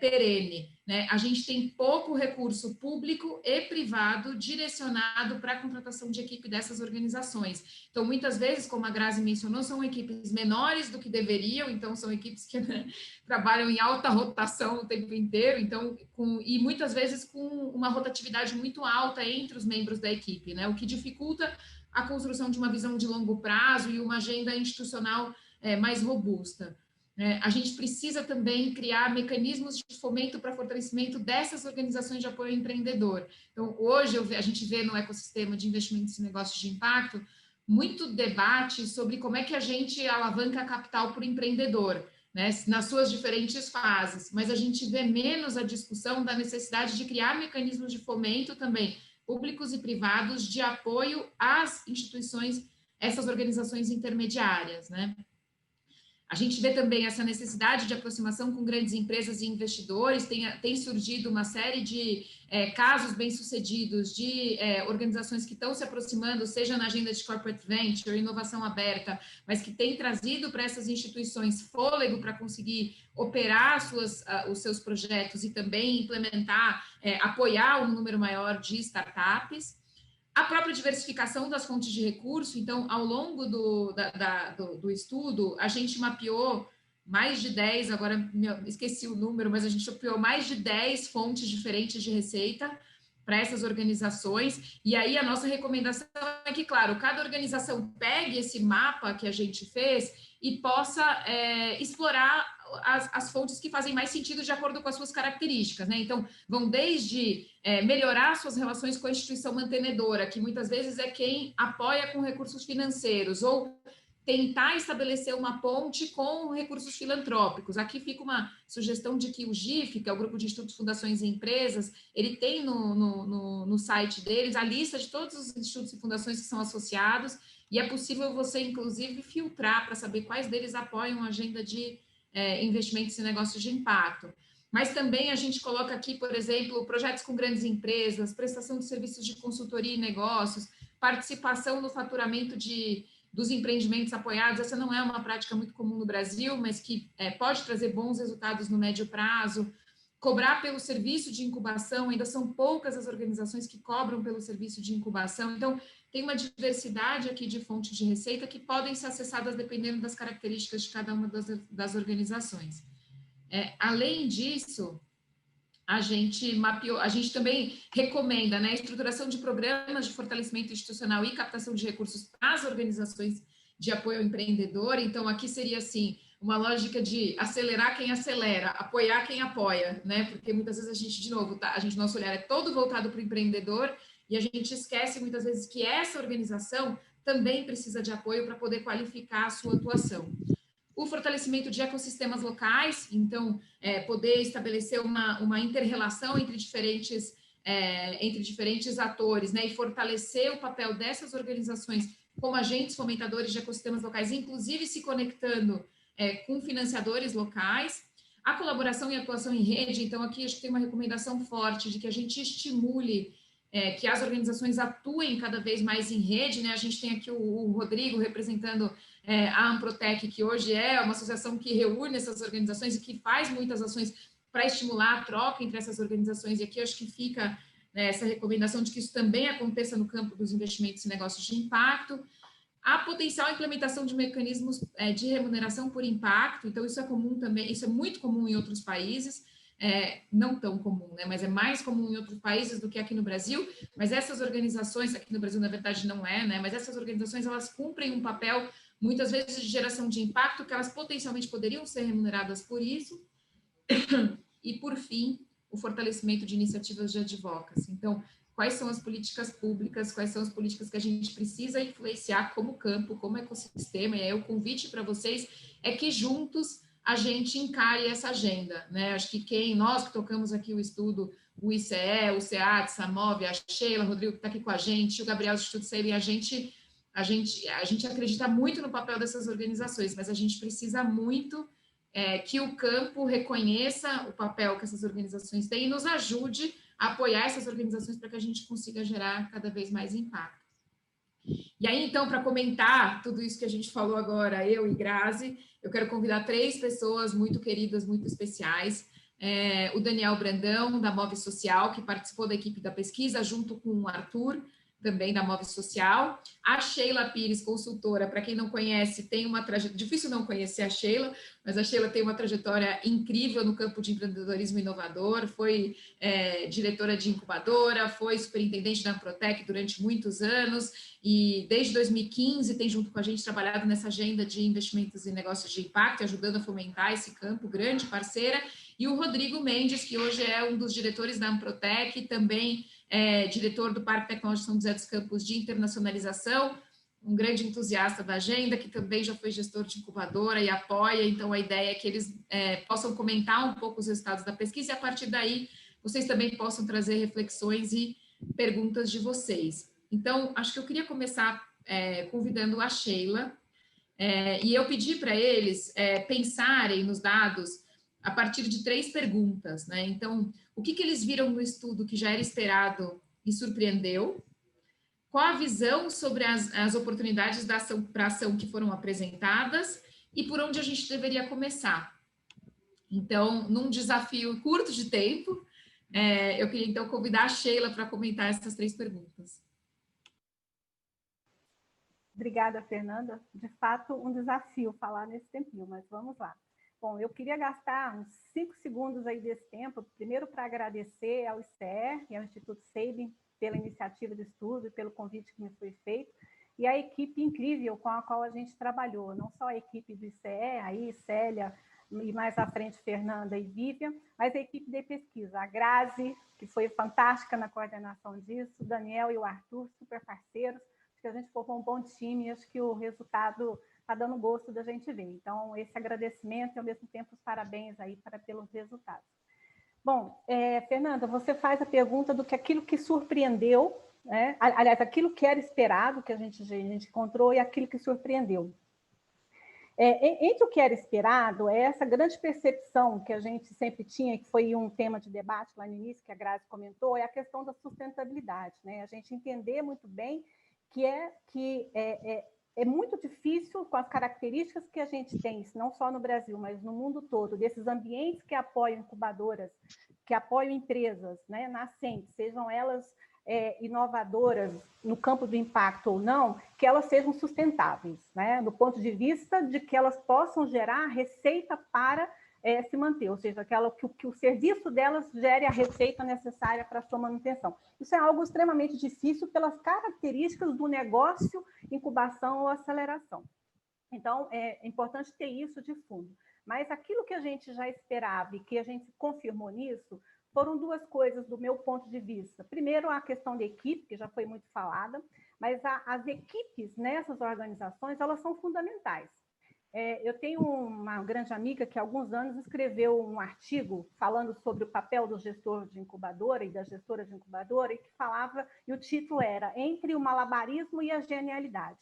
perene, né? A gente tem pouco recurso público e privado direcionado para a contratação de equipe dessas organizações. Então, muitas vezes, como a Grazi mencionou, são equipes menores do que deveriam, então são equipes que trabalham em alta rotação o tempo inteiro, então, e muitas vezes com uma rotatividade muito alta entre os membros da equipe, né? O que dificulta a construção de uma visão de longo prazo e uma agenda institucional mais robusta. A gente precisa também criar mecanismos de fomento para fortalecimento dessas organizações de apoio ao empreendedor. Então, hoje a gente vê no ecossistema de investimentos e negócios de impacto muito debate sobre como é que a gente alavanca capital para o empreendedor, né, nas suas diferentes fases, mas a gente vê menos a discussão da necessidade de criar mecanismos de fomento também, públicos e privados, de apoio às instituições, essas organizações intermediárias, né? A gente vê também essa necessidade de aproximação com grandes empresas e investidores, tem surgido uma série de casos bem-sucedidos de organizações que estão se aproximando, seja na agenda de corporate venture, inovação aberta, mas que tem trazido para essas instituições fôlego para conseguir operar os seus projetos e também implementar, apoiar um número maior de startups. A própria diversificação das fontes de recurso, então, ao longo do estudo, a gente mapeou mais de 10, agora esqueci o número, mas a gente mapeou mais de 10 fontes diferentes de receita para essas organizações, e aí a nossa recomendação é que, claro, cada organização pegue esse mapa que a gente fez e possa explorar as fontes que fazem mais sentido de acordo com as suas características, né? Então, vão desde melhorar suas relações com a instituição mantenedora, que muitas vezes é quem apoia com recursos financeiros, ou tentar estabelecer uma ponte com recursos filantrópicos. Aqui fica uma sugestão de que o GIF, que é o Grupo de Institutos, Fundações e Empresas, ele tem no site deles a lista de todos os institutos e fundações que são associados, e é possível você, inclusive, filtrar para saber quais deles apoiam a agenda de investimentos e negócios de impacto. Mas também a gente coloca aqui, por exemplo, projetos com grandes empresas, prestação de serviços de consultoria e negócios, participação no faturamento dos empreendimentos apoiados. Essa não é uma prática muito comum no Brasil, mas que pode trazer bons resultados no médio prazo. Cobrar pelo serviço de incubação, ainda são poucas as organizações que cobram pelo serviço de incubação. Então, tem uma diversidade aqui de fontes de receita que podem ser acessadas dependendo das características de cada uma das organizações. Além disso, a gente também recomenda, né, a estruturação de programas de fortalecimento institucional e captação de recursos para as organizações de apoio ao empreendedor. Então, aqui seria assim, uma lógica de acelerar quem acelera, apoiar quem apoia, né? Porque muitas vezes a gente, de novo, nosso olhar é todo voltado para o empreendedor e a gente esquece muitas vezes que essa organização também precisa de apoio para poder qualificar a sua atuação. O fortalecimento de ecossistemas locais, então, poder estabelecer uma inter-relação entre diferentes atores, né, e fortalecer o papel dessas organizações como agentes fomentadores de ecossistemas locais, inclusive se conectando com financiadores locais. A colaboração e atuação em rede, então aqui acho que tem uma recomendação forte de que a gente estimule que as organizações atuem cada vez mais em rede, né? A gente tem aqui o Rodrigo representando a Amprotec, que hoje é uma associação que reúne essas organizações e que faz muitas ações para estimular a troca entre essas organizações, e aqui acho que fica essa recomendação de que isso também aconteça no campo dos investimentos em negócios de impacto. A potencial implementação de mecanismos de remuneração por impacto, então isso é comum também, isso é muito comum em outros países, não tão comum, né, mas é mais comum em outros países do que aqui no Brasil, mas essas organizações, aqui no Brasil na verdade não é, né, mas essas organizações elas cumprem um papel muitas vezes de geração de impacto, que elas potencialmente poderiam ser remuneradas por isso. E por fim, o fortalecimento de iniciativas de advocacy. Então, quais são as políticas públicas, quais são as políticas que a gente precisa influenciar como campo, como ecossistema, e aí o convite para vocês é que juntos a gente encare essa agenda, né? Acho que nós que tocamos aqui o estudo, o ICE, o SEAD, Samov, a Sheila, o Rodrigo que está aqui com a gente, o Gabriel do Instituto Sabin, a gente acredita muito no papel dessas organizações, mas a gente precisa muito que o campo reconheça o papel que essas organizações têm e nos ajude a apoiar essas organizações para que a gente consiga gerar cada vez mais impacto. E aí, então, para comentar tudo isso que a gente falou agora, eu e Grazi, eu quero convidar 3 pessoas muito queridas, muito especiais. O Daniel Brandão, da Move Social, que participou da equipe da pesquisa, junto com o Arthur, também da Move Social. A Sheila Pires, consultora, para quem não conhece, tem uma trajetória, difícil não conhecer a Sheila, mas a Sheila tem uma trajetória incrível no campo de empreendedorismo inovador, foi diretora de incubadora, foi superintendente da Amprotec durante muitos anos, e desde 2015 tem junto com a gente trabalhado nessa agenda de investimentos em negócios de impacto, ajudando a fomentar esse campo, grande parceira, e o Rodrigo Mendes, que hoje é um dos diretores da Amprotec, também diretor do Parque Tecnológico São José dos Campos de Internacionalização, um grande entusiasta da agenda, que também já foi gestor de incubadora e apoia, então a ideia é que eles possam comentar um pouco os resultados da pesquisa e a partir daí vocês também possam trazer reflexões e perguntas de vocês. Então, acho que eu queria começar convidando a Sheila, e eu pedi para eles pensarem nos dados a partir de 3 perguntas, né? Então, o que eles viram no estudo que já era esperado e surpreendeu? Qual a visão sobre as oportunidades para ação que foram apresentadas e por onde a gente deveria começar? Então, num desafio curto de tempo, eu queria então convidar a Sheila para comentar essas 3 perguntas. Obrigada, Fernanda. De fato, um desafio falar nesse tempinho, mas vamos lá. Bom, eu queria gastar uns 5 segundos aí desse tempo, primeiro para agradecer ao ICE e ao Instituto Sabin pela iniciativa do estudo e pelo convite que me foi feito, e a equipe incrível com a qual a gente trabalhou, não só a equipe do ICE, aí Célia, e mais à frente Fernanda e Vivian, mas a equipe de pesquisa, a Grazi, que foi fantástica na coordenação disso, o Daniel e o Arthur, super parceiros, acho que a gente formou um bom time, acho que o resultado está dando gosto da gente ver. Então, esse agradecimento e, ao mesmo tempo, os parabéns aí pelos resultados. Bom, Fernanda, você faz a pergunta do que aquilo que surpreendeu, né? Aliás, aquilo que era esperado, que a gente encontrou, e aquilo que surpreendeu. Entre o que era esperado, essa grande percepção que a gente sempre tinha, que foi um tema de debate lá no início, que a Grazi comentou, é a questão da sustentabilidade, né? A gente entender muito bem que é muito difícil, com as características que a gente tem, não só no Brasil, mas no mundo todo, desses ambientes que apoiam incubadoras, que apoiam empresas, né, nascentes, sejam elas inovadoras no campo do impacto ou não, que elas sejam sustentáveis, né, do ponto de vista de que elas possam gerar receita para se manter, ou seja, que o serviço delas gere a receita necessária para a sua manutenção. Isso é algo extremamente difícil pelas características do negócio, incubação ou aceleração. Então, é importante ter isso de fundo. Mas aquilo que a gente já esperava e que a gente confirmou nisso foram duas coisas do meu ponto de vista. Primeiro, a questão da equipe, que já foi muito falada, mas as equipes nessas organizações, elas são fundamentais. Eu tenho uma grande amiga que há alguns anos escreveu um artigo falando sobre o papel do gestor de incubadora e da gestora de incubadora, e que falava, e o título era Entre o Malabarismo e a Genialidade.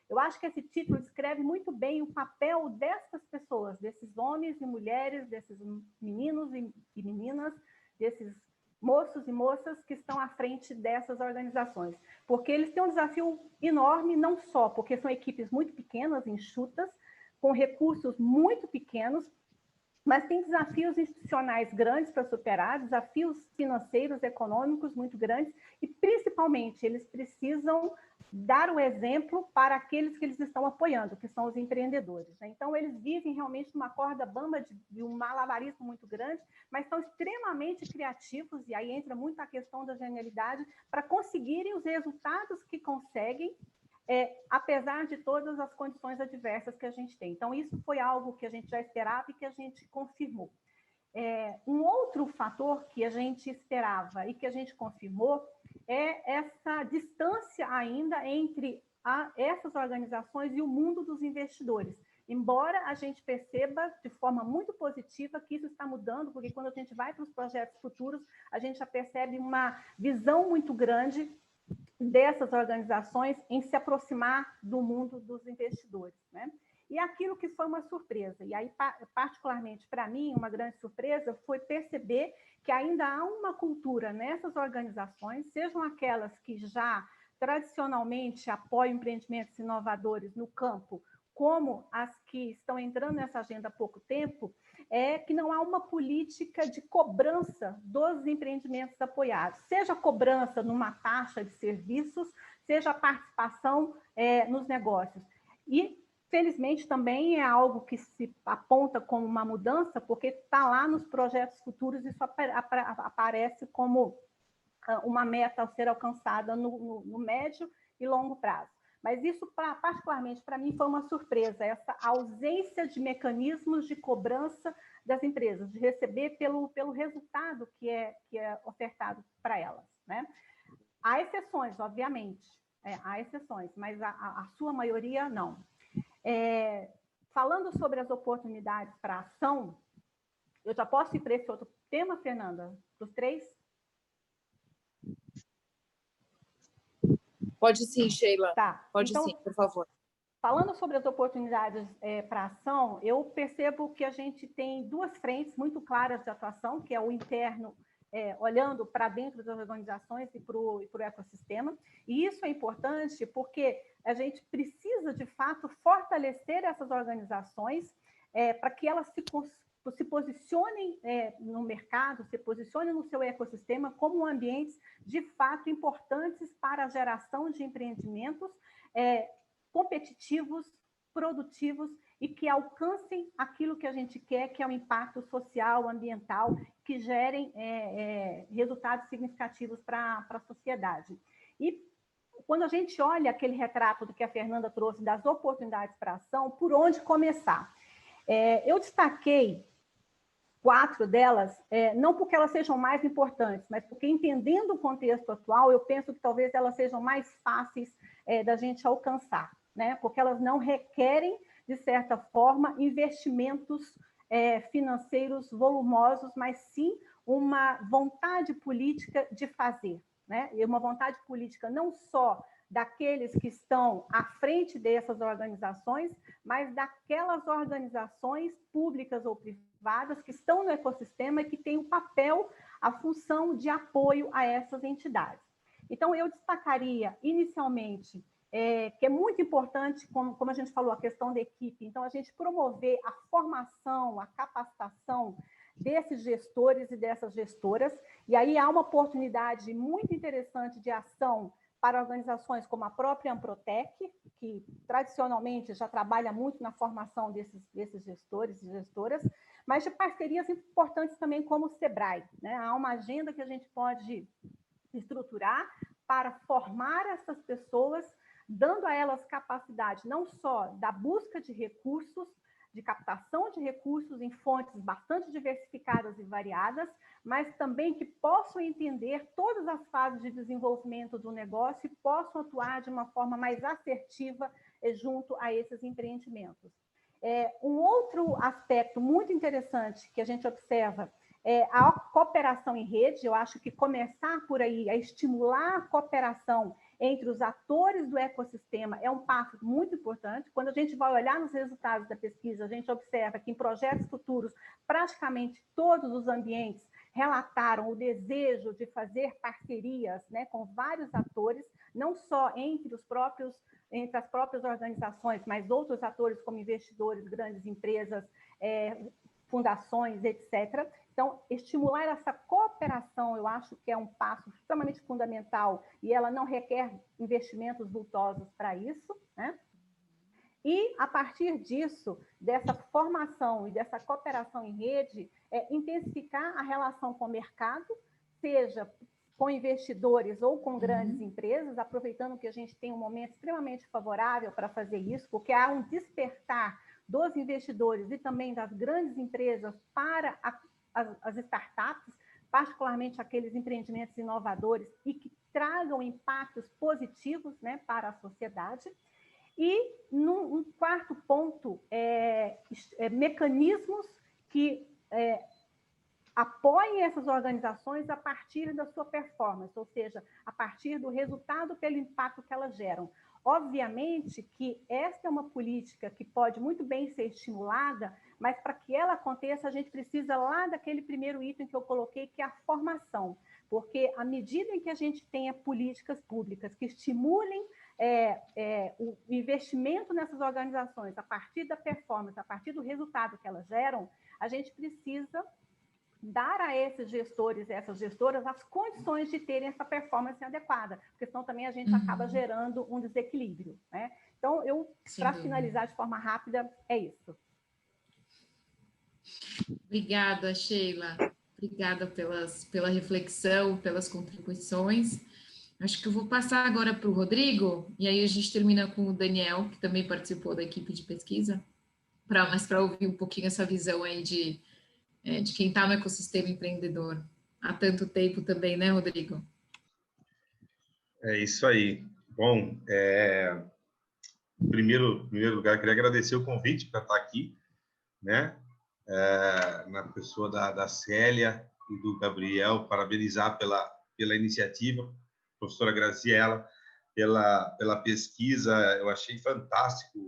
Eu acho que esse título descreve muito bem o papel dessas pessoas, desses homens e mulheres, desses meninos e meninas, desses moços e moças que estão à frente dessas organizações. Porque eles têm um desafio enorme, não só porque são equipes muito pequenas, enxutas, com recursos muito pequenos, mas tem desafios institucionais grandes para superar, desafios financeiros, econômicos muito grandes, e principalmente eles precisam dar o exemplo para aqueles que eles estão apoiando, que são os empreendedores. Então, eles vivem realmente numa corda bamba de um malabarismo muito grande, mas são extremamente criativos, e aí entra muito a questão da genialidade, para conseguirem os resultados que conseguem, apesar de todas as condições adversas que a gente tem. Então, isso foi algo que a gente já esperava e que a gente confirmou. Um outro fator que a gente esperava e que a gente confirmou é essa distância ainda entre essas organizações e o mundo dos investidores. Embora a gente perceba de forma muito positiva que isso está mudando, porque quando a gente vai para os projetos futuros, a gente já percebe uma visão muito grande dessas organizações em se aproximar do mundo dos investidores, né? E aquilo que foi uma surpresa, e aí particularmente para mim, uma grande surpresa foi perceber que ainda há uma cultura nessas organizações, sejam aquelas que já tradicionalmente apoiam empreendimentos inovadores no campo, como as que estão entrando nessa agenda há pouco tempo, que não há uma política de cobrança dos empreendimentos apoiados, seja a cobrança numa taxa de serviços, seja a participação nos negócios. E, felizmente, também é algo que se aponta como uma mudança, porque está lá nos projetos futuros, isso aparece como uma meta a ser alcançada no médio e longo prazo. Mas isso, particularmente para mim, foi uma surpresa, essa ausência de mecanismos de cobrança das empresas, de receber pelo resultado que é ofertado para elas, né? Há exceções, obviamente, há exceções, mas a sua maioria não. Falando sobre as oportunidades para ação, eu já posso ir para esse outro tema, Fernanda? Para os três? Pode sim, Sheila. Tá. Pode então, sim, por favor. Falando sobre as oportunidades para ação, eu percebo que a gente tem duas frentes muito claras de atuação, que é o interno, olhando para dentro das organizações e para o ecossistema. E isso é importante porque a gente precisa, de fato, fortalecer essas organizações para que elas se posicionem no mercado, se posicionem no seu ecossistema como ambientes, de fato, importantes para a geração de empreendimentos competitivos, produtivos e que alcancem aquilo que a gente quer, que é o impacto social, ambiental, que gerem resultados significativos para a sociedade. E quando a gente olha aquele retrato do que a Fernanda trouxe das oportunidades para ação, por onde começar? Eu destaquei 4 delas, não porque elas sejam mais importantes, mas porque, entendendo o contexto atual, eu penso que talvez elas sejam mais fáceis da gente alcançar, né? Porque elas não requerem, de certa forma, investimentos financeiros volumosos, mas sim uma vontade política de fazer, né? E uma vontade política não só daqueles que estão à frente dessas organizações, mas daquelas organizações públicas ou privadas que estão no ecossistema e que têm o papel, a função de apoio a essas entidades. Então, eu destacaria, inicialmente, que é muito importante, como a gente falou, a questão da equipe. Então, a gente promover a formação, a capacitação desses gestores e dessas gestoras. E aí há uma oportunidade muito interessante de ação para organizações como a própria Amprotec, que tradicionalmente já trabalha muito na formação desses gestores e gestoras, mas de parcerias importantes também como o SEBRAE, né? Há uma agenda que a gente pode estruturar para formar essas pessoas, dando a elas capacidade não só da busca de recursos, de captação de recursos em fontes bastante diversificadas e variadas, mas também que possam entender todas as fases de desenvolvimento do negócio e possam atuar de uma forma mais assertiva junto a esses empreendimentos. Um outro aspecto muito interessante que a gente observa é a cooperação em rede. Eu acho que começar por aí a estimular a cooperação entre os atores do ecossistema é um passo muito importante. Quando a gente vai olhar nos resultados da pesquisa, a gente observa que em projetos futuros, praticamente todos os ambientes relataram o desejo de fazer parcerias, né, com vários atores, não só entre as próprias organizações, mas outros atores como investidores, grandes empresas, fundações, etc. Então, estimular essa cooperação, eu acho que é um passo extremamente fundamental e ela não requer investimentos vultosos para isso, né? E, a partir disso, dessa formação e dessa cooperação em rede, intensificar a relação com o mercado, seja com investidores ou com grandes empresas, aproveitando que a gente tem um momento extremamente favorável para fazer isso, porque há um despertar dos investidores e também das grandes empresas para as startups, particularmente aqueles empreendimentos inovadores e que tragam impactos positivos, né, para a sociedade. E, um quarto ponto, mecanismos que apoiem essas organizações a partir da sua performance, ou seja, a partir do resultado pelo impacto que elas geram. Obviamente que esta é uma política que pode muito bem ser estimulada, mas para que ela aconteça, a gente precisa lá daquele primeiro item que eu coloquei, que é a formação. Porque à medida em que a gente tenha políticas públicas que estimulem o investimento nessas organizações a partir da performance, a partir do resultado que elas geram, a gente precisa dar a esses gestores e essas gestoras as condições de terem essa performance adequada, porque senão também a gente acaba gerando um desequilíbrio, né? Então, para finalizar de forma rápida, é isso. Obrigada, Sheila. Obrigada pela reflexão, pelas contribuições. Acho que eu vou passar agora para o Rodrigo, e aí a gente termina com o Daniel, que também participou da equipe de pesquisa, mas para ouvir um pouquinho essa visão aí de quem está no ecossistema empreendedor há tanto tempo também, né, Rodrigo? É isso aí. Bom, em primeiro lugar, queria agradecer o convite para estar aqui, né? Na pessoa da Célia e do Gabriel, parabenizar pela iniciativa, professora Graziella, pela pesquisa. Eu achei fantástico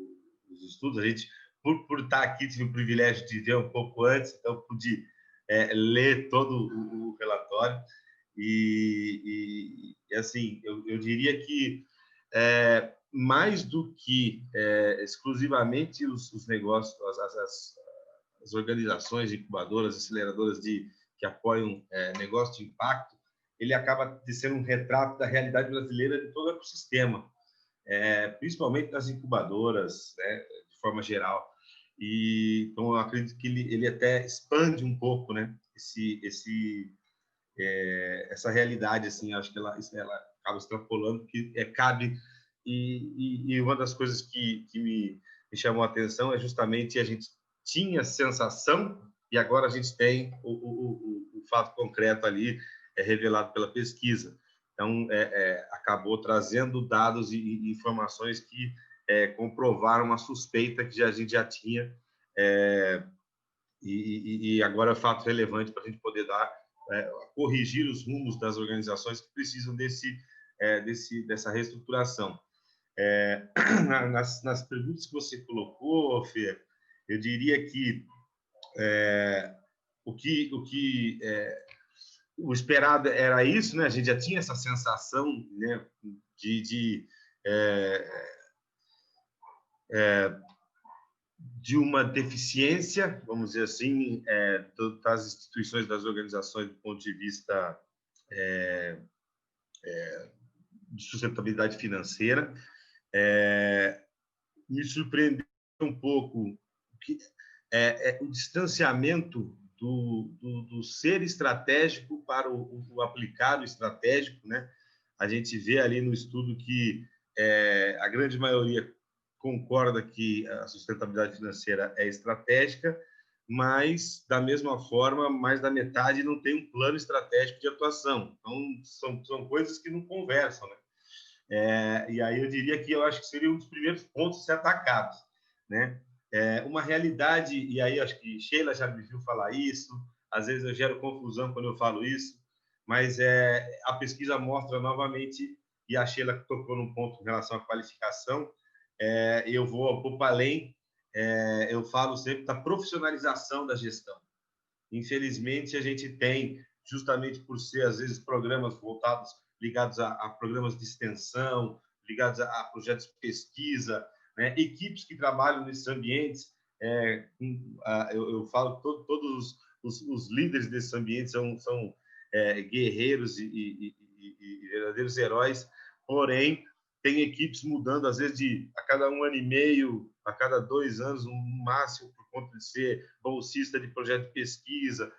os estudos. A gente, por estar aqui, tive o privilégio de ver um pouco antes, então pude ler todo o relatório. E assim, eu diria que mais do que exclusivamente os negócios, as organizações incubadoras, aceleradoras que apoiam negócio de impacto, ele acaba de ser um retrato da realidade brasileira de todo o ecossistema, principalmente das incubadoras, né, de forma geral. E então eu acredito que ele até expande um pouco, né, essa realidade, assim. Acho que ela acaba extrapolando, que cabe. E uma das coisas que me chamou a atenção é justamente a gente tinha sensação e agora a gente tem o fato concreto ali revelado pela pesquisa. Então, acabou trazendo dados e informações que comprovaram uma suspeita que a gente já tinha, e agora é fato relevante para a gente poder corrigir os rumos das organizações que precisam dessa reestruturação. Nas perguntas que você colocou, Fê, eu diria que o esperado era isso, né? A gente já tinha essa sensação, né, de uma deficiência, vamos dizer assim, das instituições, das organizações do ponto de vista de sustentabilidade financeira. Me surpreendeu um pouco que o distanciamento do ser estratégico para o aplicado estratégico, né? A gente vê ali no estudo que a grande maioria concorda que a sustentabilidade financeira é estratégica, mas, da mesma forma, mais da metade não tem um plano estratégico de atuação. Então, são coisas que não conversam, né? E aí eu diria que eu acho que seria um dos primeiros pontos a ser atacados, né? Uma realidade, e aí acho que Sheila já me viu falar isso, às vezes eu gero confusão quando eu falo isso, mas a pesquisa mostra novamente, e a Sheila tocou num ponto em relação à qualificação, eu vou um pouco além, eu falo sempre da profissionalização da gestão. Infelizmente, a gente tem, justamente por ser, às vezes, programas voltados, ligados a programas de extensão, ligados a projetos de pesquisa, né? Equipes que trabalham nesses ambientes. Eu falo que todos os líderes desses ambientes são guerreiros e verdadeiros heróis, porém, tem equipes mudando, às vezes, a cada 1 ano e meio, a cada 2 anos, no máximo, por conta de ser bolsista de projeto de pesquisa.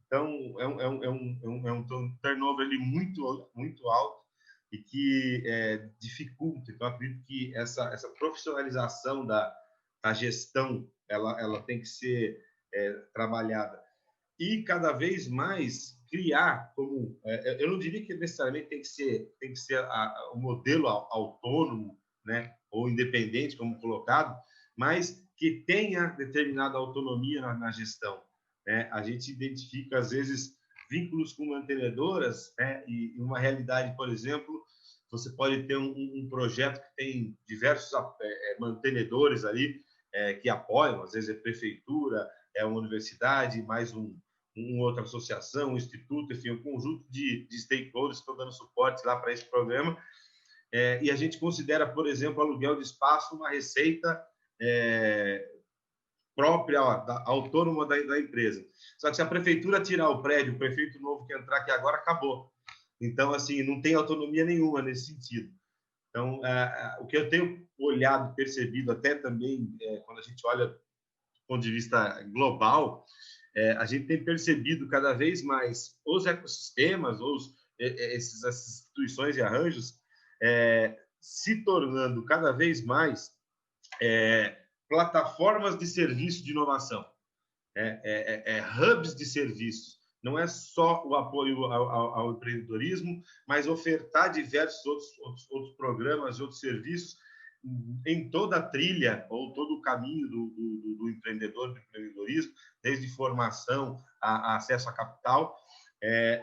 Então, é um turnover ali muito, muito alto e que dificulta. Então, acredito que essa profissionalização da gestão ela tem que ser trabalhada. E, cada vez mais, criar como... eu não diria que necessariamente tem que ser o modelo autônomo, né, ou independente, como colocado, mas que tenha determinada autonomia na gestão, né? A gente identifica, às vezes, vínculos com mantenedoras, né, e uma realidade, por exemplo, você pode ter um projeto que tem diversos mantenedores ali que apoiam, às vezes é prefeitura, é uma universidade, mais uma outra associação, um instituto, enfim, um conjunto de stakeholders que estão dando suporte lá para esse programa. E a gente considera, por exemplo, aluguel de espaço uma receita própria, autônoma da empresa. Só que se a prefeitura tirar o prédio, o prefeito novo que entrar aqui agora, acabou. Então, assim, não tem autonomia nenhuma nesse sentido. Então, o que eu tenho olhado, percebido, até também quando a gente olha do ponto de vista global, a gente tem percebido cada vez mais os ecossistemas, essas instituições e arranjos se tornando cada vez mais plataformas de serviço de inovação, hubs de serviços. Não é só o apoio ao empreendedorismo, mas ofertar diversos outros programas, outros serviços em toda a trilha ou todo o caminho do empreendedor, do empreendedorismo, desde formação a acesso a capital.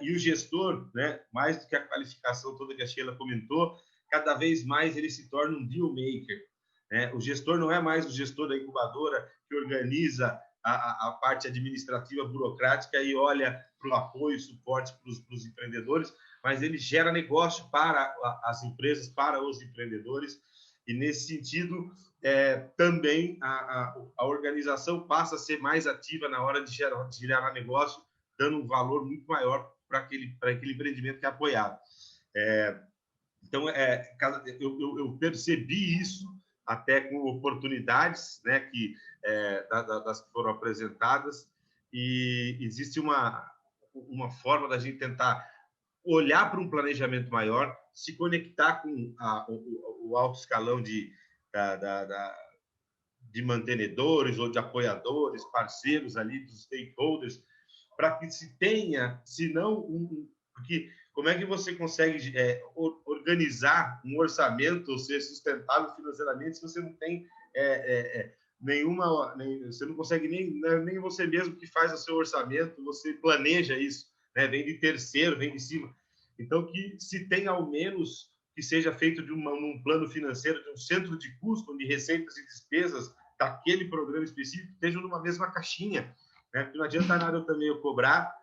E o gestor, né, mais do que a qualificação toda que a Sheila comentou, cada vez mais ele se torna um deal maker. O gestor não é mais o gestor da incubadora que organiza a parte administrativa burocrática e olha para o apoio e suporte para os empreendedores, mas ele gera negócio para as empresas, para os empreendedores. E, nesse sentido, também a organização passa a ser mais ativa na hora de gerar negócio, dando um valor muito maior para aquele empreendimento que é apoiado. Então, eu percebi isso até com oportunidades, né, das que foram apresentadas, e existe uma forma da gente tentar olhar para um planejamento maior, se conectar com o alto escalão de mantenedores ou de apoiadores, parceiros ali, dos stakeholders, para que se tenha, se não porque como é que você consegue organizar um orçamento ou ser sustentável financeiramente se você não tem você não consegue nem você mesmo que faz o seu orçamento, você planeja isso, né? Vem de terceiro, vem de cima. Então, que se tenha ao menos que seja feito num plano financeiro, de um centro de custo, onde receitas e despesas daquele programa específico estejam numa mesma caixinha, né? Porque não adianta nada eu também cobrar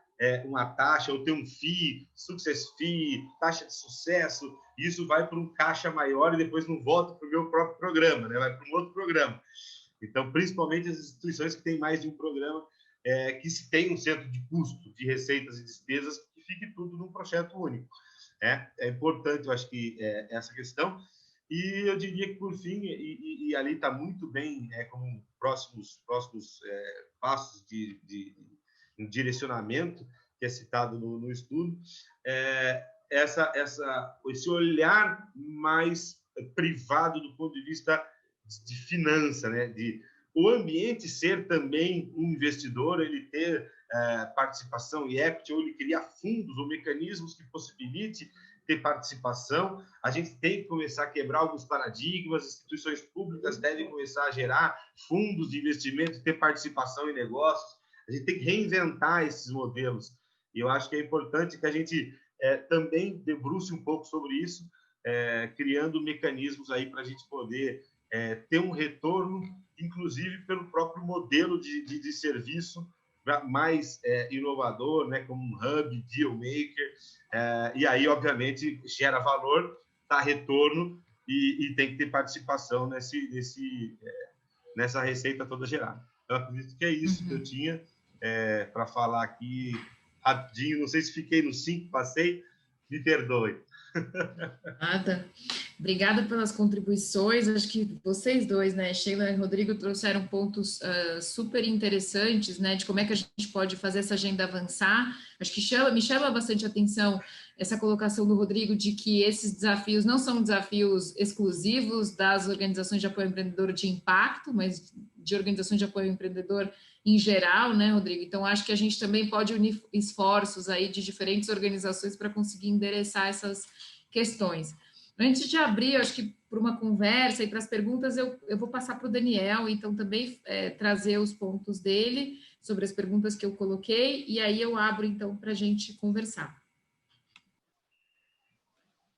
uma taxa, ou ter um FII, success fee, taxa de sucesso, e isso vai para um caixa maior e depois não volta para o meu próprio programa, né? Vai para um outro programa. Então, principalmente as instituições que têm mais de um programa, que se tem um centro de custo, de receitas e despesas, que fique tudo num projeto único. É importante, eu acho que essa questão. E eu diria que, por fim, e ali está muito bem como próximos passos de direcionamento, que é citado no estudo, esse olhar mais privado do ponto de vista de finança, né? De o ambiente ser também um investidor, ele ter participação e equity, ou ele criar fundos ou mecanismos que possibilite ter participação. A gente tem que começar a quebrar alguns paradigmas, instituições públicas devem começar a gerar fundos de investimento, ter participação em negócios. A gente tem que reinventar esses modelos. E eu acho que é importante que a gente também debruce um pouco sobre isso, criando mecanismos aí para a gente poder ter um retorno, inclusive pelo próprio modelo de serviço mais inovador, né, como um hub, deal maker, e aí, obviamente, gera valor, dá retorno e tem que ter participação nessa receita toda gerada. Eu acredito que é isso que eu tinha para falar aqui rapidinho. Não sei se fiquei nos 5, passei, me perdoe. Nada. Obrigada pelas contribuições. Acho que vocês dois, né, Sheila e Rodrigo, trouxeram pontos super interessantes, né, de como é que a gente pode fazer essa agenda avançar. Acho que me chama bastante atenção essa colocação do Rodrigo de que esses desafios não são desafios exclusivos das organizações de apoio ao empreendedor de impacto, mas de organizações de apoio ao empreendedor em geral, né, Rodrigo? Então, acho que a gente também pode unir esforços aí de diferentes organizações para conseguir endereçar essas questões. Antes de abrir, acho que para uma conversa e para as perguntas, eu vou passar para o Daniel, então também trazer os pontos dele sobre as perguntas que eu coloquei, e aí eu abro, então, para a gente conversar.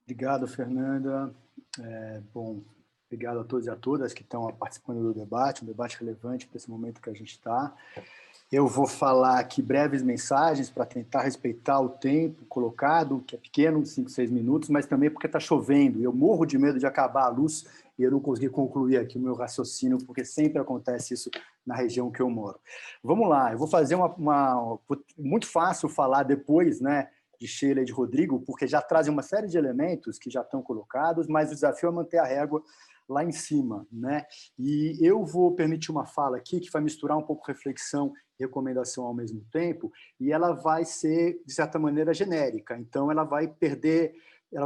Obrigado, Fernanda. Bom, obrigado a todos e a todas que estão participando do debate, um debate relevante para esse momento que a gente está. Eu vou falar aqui breves mensagens para tentar respeitar o tempo colocado, que é pequeno, 5, 6 minutos, mas também porque está chovendo. Eu morro de medo de acabar a luz e eu não consegui concluir aqui o meu raciocínio, porque sempre acontece isso na região que eu moro. Vamos lá, eu vou fazer muito fácil falar depois, né, de Sheila e de Rodrigo, porque já trazem uma série de elementos que já estão colocados, mas o desafio é manter a régua lá em cima, né? E eu vou permitir uma fala aqui que vai misturar um pouco reflexão e recomendação ao mesmo tempo, e ela vai ser, de certa maneira, genérica. Então, ela vai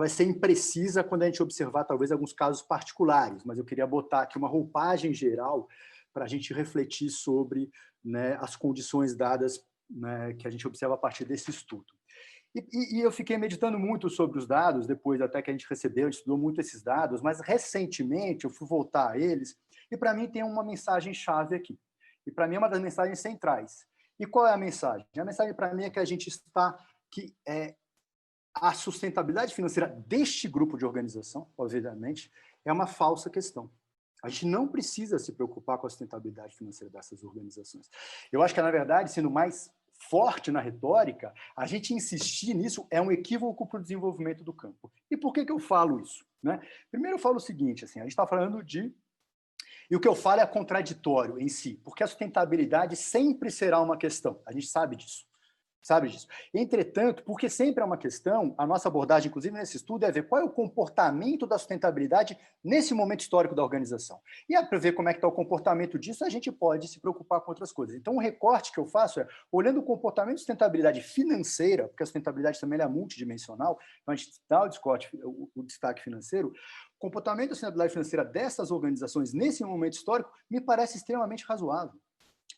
ser imprecisa quando a gente observar, talvez, alguns casos particulares, mas eu queria botar aqui uma roupagem geral para a gente refletir sobre, né, as condições dadas, né, que a gente observa a partir desse estudo. E eu fiquei meditando muito sobre os dados, depois até que a gente recebeu, a gente estudou muito esses dados, mas recentemente eu fui voltar a eles, e para mim tem uma mensagem-chave aqui. E para mim é uma das mensagens centrais. E qual é a mensagem? A mensagem para mim é que a gente a sustentabilidade financeira deste grupo de organização, obviamente, é uma falsa questão. A gente não precisa se preocupar com a sustentabilidade financeira dessas organizações. Eu acho que, na verdade, sendo mais forte na retórica, a gente insistir nisso é um equívoco para o desenvolvimento do campo. E por que eu falo isso? Né? Primeiro eu falo o seguinte, assim, a gente está falando de... E o que eu falo é contraditório em si, porque a sustentabilidade sempre será uma questão, a gente sabe disso. Entretanto, porque sempre é uma questão, a nossa abordagem, inclusive nesse estudo, é ver qual é o comportamento da sustentabilidade nesse momento histórico da organização. E para ver como é que está o comportamento disso, a gente pode se preocupar com outras coisas. Então, o recorte que eu faço é, olhando o comportamento de sustentabilidade financeira, porque a sustentabilidade também é multidimensional, então a gente dá o destaque financeiro, o comportamento da sustentabilidade financeira dessas organizações nesse momento histórico me parece extremamente razoável.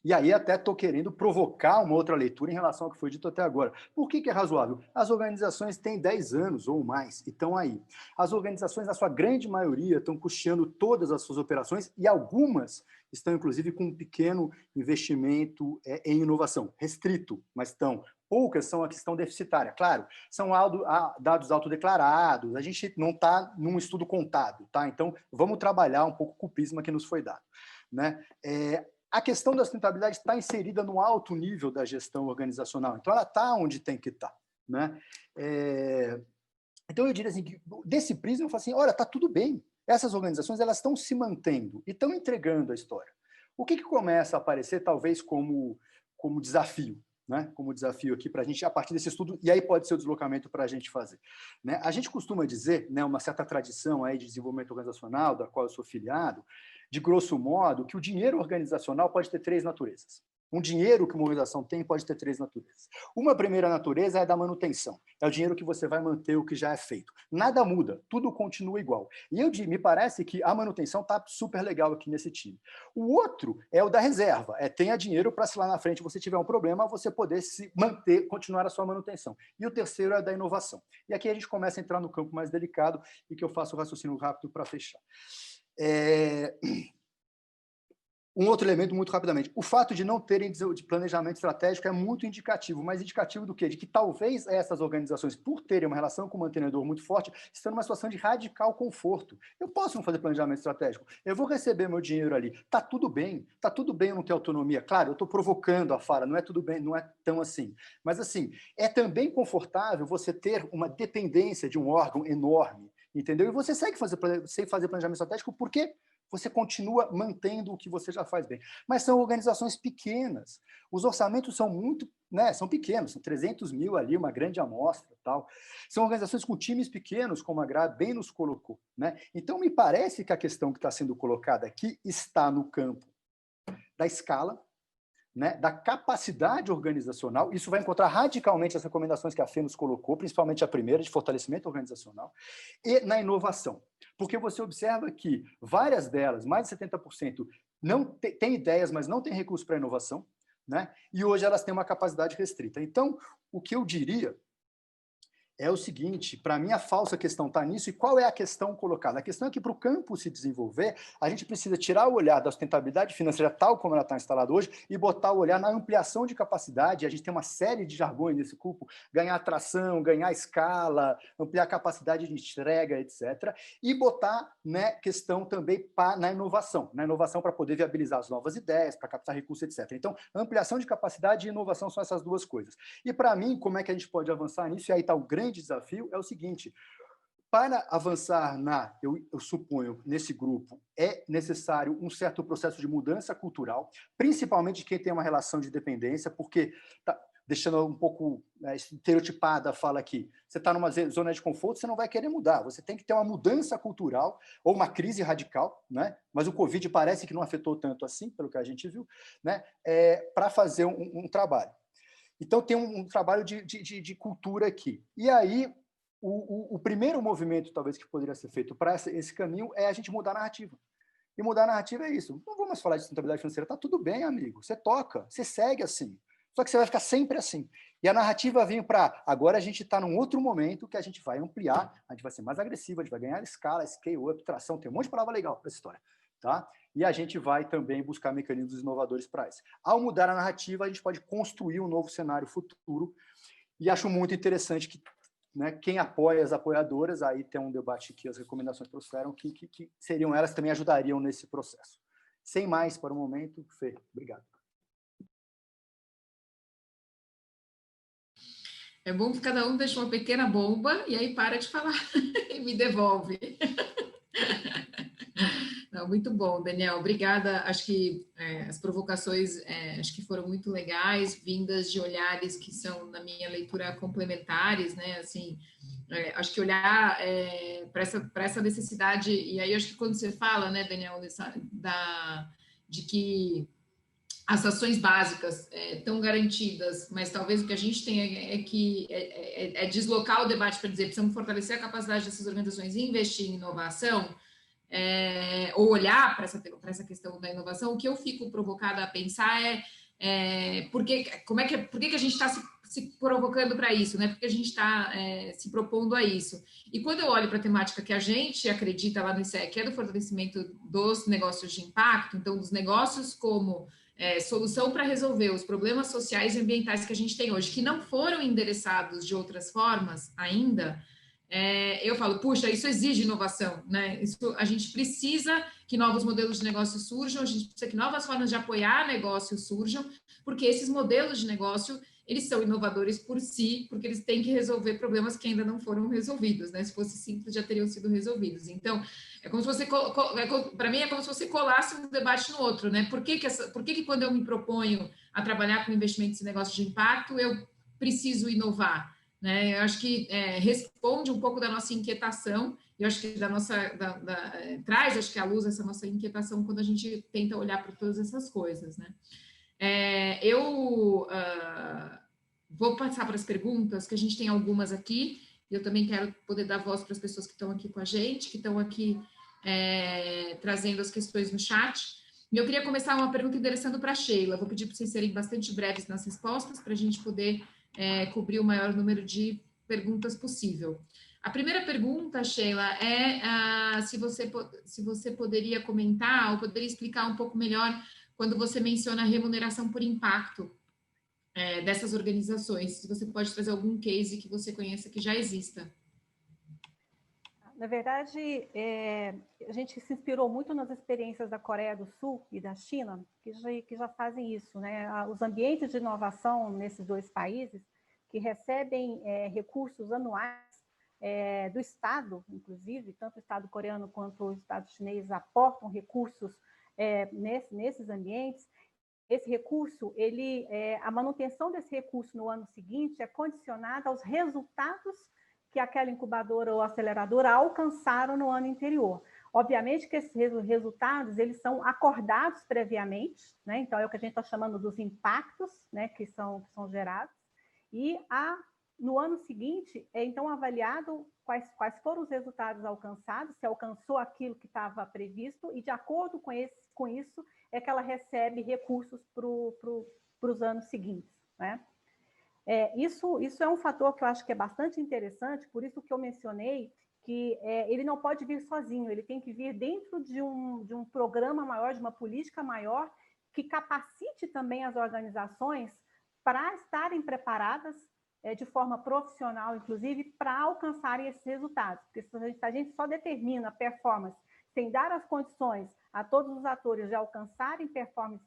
E aí até estou querendo provocar uma outra leitura em relação ao que foi dito até agora. Por que é razoável? As organizações têm 10 anos ou mais e estão aí. As organizações, na sua grande maioria, estão custeando todas as suas operações e algumas estão, inclusive, com um pequeno investimento em inovação, restrito, mas estão. Poucas são as que estão deficitárias. Claro, são dados autodeclarados, a gente não está num estudo contado, tá? Então, vamos trabalhar um pouco com o prisma que nos foi dado, né? A questão da sustentabilidade está inserida no alto nível da gestão organizacional. Então, ela está onde tem que estar, né? Então, eu diria assim, que desse prisma, eu falo assim, olha, está tudo bem. Essas organizações elas estão se mantendo e estão entregando a história. O que começa a aparecer, talvez, como desafio? Né? Como desafio aqui para a gente, a partir desse estudo, e aí pode ser o deslocamento para a gente fazer. Né? A gente costuma dizer, né, uma certa tradição aí de desenvolvimento organizacional, da qual eu sou filiado, de grosso modo, que o dinheiro organizacional pode ter 3 naturezas. Um dinheiro que uma organização tem pode ter 3 naturezas. Uma primeira natureza é a da manutenção. É o dinheiro que você vai manter o que já é feito. Nada muda, tudo continua igual. E me parece que a manutenção está super legal aqui nesse time. O outro é o da reserva. Tenha dinheiro para, se lá na frente você tiver um problema, você poder se manter, continuar a sua manutenção. E o terceiro é da inovação. E aqui a gente começa a entrar no campo mais delicado e que eu faço o raciocínio rápido para fechar. Um outro elemento, muito rapidamente, o fato de não terem de planejamento estratégico é muito indicativo, mas indicativo do quê? De que talvez essas organizações, por terem uma relação com o mantenedor muito forte, estão numa situação de radical conforto. Eu posso não fazer planejamento estratégico, eu vou receber meu dinheiro ali, tá tudo bem eu não ter autonomia. Claro, eu estou provocando a fala, não é tudo bem, não é tão assim. Mas, assim, é também confortável você ter uma dependência de um órgão enorme, entendeu? E você segue sem fazer planejamento estratégico porque você continua mantendo o que você já faz bem. Mas são organizações pequenas. Os orçamentos são muito, são pequenos, são 300 mil ali, uma grande amostra. Tal. São organizações com times pequenos, como a Gra bem nos colocou. Então, me parece que a questão que está sendo colocada aqui está no campo da escala, da capacidade organizacional. Isso vai encontrar radicalmente as recomendações que a FE nos colocou, principalmente a primeira, de fortalecimento organizacional, e na inovação. Porque você observa que várias delas, mais de 70%, não têm ideias, mas não têm recurso para inovação, e hoje elas têm uma capacidade restrita. Então, o que eu diria é o seguinte, para mim a falsa questão está nisso, e qual é a questão colocada? A questão é que para o campo se desenvolver, a gente precisa tirar o olhar da sustentabilidade financeira tal como ela está instalada hoje e botar o olhar na ampliação de capacidade. A gente tem uma série de jargões nesse campo, ganhar atração, ganhar escala, ampliar a capacidade de entrega, etc. E botar questão também na inovação para poder viabilizar as novas ideias, para captar recursos, etc. Então, ampliação de capacidade e inovação são essas duas coisas. E para mim, como é que a gente pode avançar nisso? E aí está o grande desafio, é o seguinte: para avançar eu suponho, nesse grupo, é necessário um certo processo de mudança cultural, principalmente de quem tem uma relação de dependência, porque, deixando um pouco estereotipada a fala aqui, você está numa zona de conforto, você não vai querer mudar, você tem que ter uma mudança cultural, ou uma crise radical, mas o Covid parece que não afetou tanto assim, pelo que a gente viu, para fazer um trabalho. Então, tem um trabalho de cultura aqui. E aí, o primeiro movimento, talvez, que poderia ser feito para esse caminho é a gente mudar a narrativa. E mudar a narrativa é isso. Não vamos mais falar de sustentabilidade financeira. Está tudo bem, amigo. Você toca, você segue assim. Só que você vai ficar sempre assim. E a narrativa vem para... Agora a gente está num outro momento que a gente vai ampliar, a gente vai ser mais agressivo, a gente vai ganhar escala, scale up, tração. Tem um monte de palavra legal para essa história. Tá? E a gente vai também buscar mecanismos inovadores para isso. Ao mudar a narrativa, a gente pode construir um novo cenário futuro, e acho muito interessante que quem apoia as apoiadoras, aí tem um debate que as recomendações trouxeram, que seriam elas que também ajudariam nesse processo. Sem mais para o momento, Fê, obrigado. É bom que cada um deixa uma pequena bomba e aí para de falar e me devolve. Não, muito bom, Daniel. Obrigada. Acho que as provocações acho que foram muito legais, vindas de olhares que são, na minha leitura, complementares, Assim, acho que olhar para essa necessidade, e aí acho que quando você fala, Daniel, de que as ações básicas estão garantidas, mas talvez o que a gente tenha é deslocar o debate para dizer precisamos fortalecer a capacidade dessas organizações e investir em inovação, ou olhar para essa questão da inovação. O que eu fico provocada a pensar por que a gente está se provocando para isso, Por que a gente está se propondo a isso. E quando eu olho para a temática que a gente acredita lá no ICE, que é do fortalecimento dos negócios de impacto, então dos negócios como solução para resolver os problemas sociais e ambientais que a gente tem hoje, que não foram endereçados de outras formas ainda, eu falo, puxa, isso exige inovação, Isso, a gente precisa que novos modelos de negócio surjam, a gente precisa que novas formas de apoiar negócios surjam, porque esses modelos de negócio, eles são inovadores por si, porque eles têm que resolver problemas que ainda não foram resolvidos, Se fosse simples, já teriam sido resolvidos. Então, é como se você, para mim, é como se você colasse um debate no outro, Por que quando eu me proponho a trabalhar com investimentos em negócios de impacto, eu preciso inovar? Eu acho que responde um pouco da nossa inquietação, eu acho que traz, acho que à luz essa nossa inquietação quando a gente tenta olhar para todas essas coisas, Eu vou passar para as perguntas, que a gente tem algumas aqui, e eu também quero poder dar voz para as pessoas que estão aqui com a gente, que estão aqui trazendo as questões no chat. E eu queria começar uma pergunta endereçando para a Sheila. Vou pedir para vocês serem bastante breves nas respostas, para a gente poder cobrir o maior número de perguntas possível. A primeira pergunta, Sheila, é se você poderia comentar ou poderia explicar um pouco melhor quando você menciona a remuneração por impacto dessas organizações. Se você pode trazer algum case que você conheça que já exista. Na verdade, a gente se inspirou muito nas experiências da Coreia do Sul e da China, que já fazem isso, né? Os ambientes de inovação nesses dois países, que recebem recursos anuais do Estado, inclusive, tanto o Estado coreano quanto o Estado chinês aportam recursos nesses ambientes. Esse recurso, a manutenção desse recurso no ano seguinte é condicionada aos resultados que aquela incubadora ou aceleradora alcançaram no ano anterior. Obviamente que esses resultados eles são acordados previamente, né? Então é o que a gente está chamando dos impactos, né, que são gerados, e no ano seguinte é então avaliado quais foram os resultados alcançados, se alcançou aquilo que estava previsto, e de acordo com isso é que ela recebe recursos para os anos seguintes, né? Isso é um fator que eu acho que é bastante interessante, por isso que eu mencionei que ele não pode vir sozinho, ele tem que vir dentro de um programa maior, de uma política maior, que capacite também as organizações para estarem preparadas de forma profissional, inclusive, para alcançarem esses resultados. Porque se a gente só determina a performance sem dar as condições a todos os atores de alcançarem performance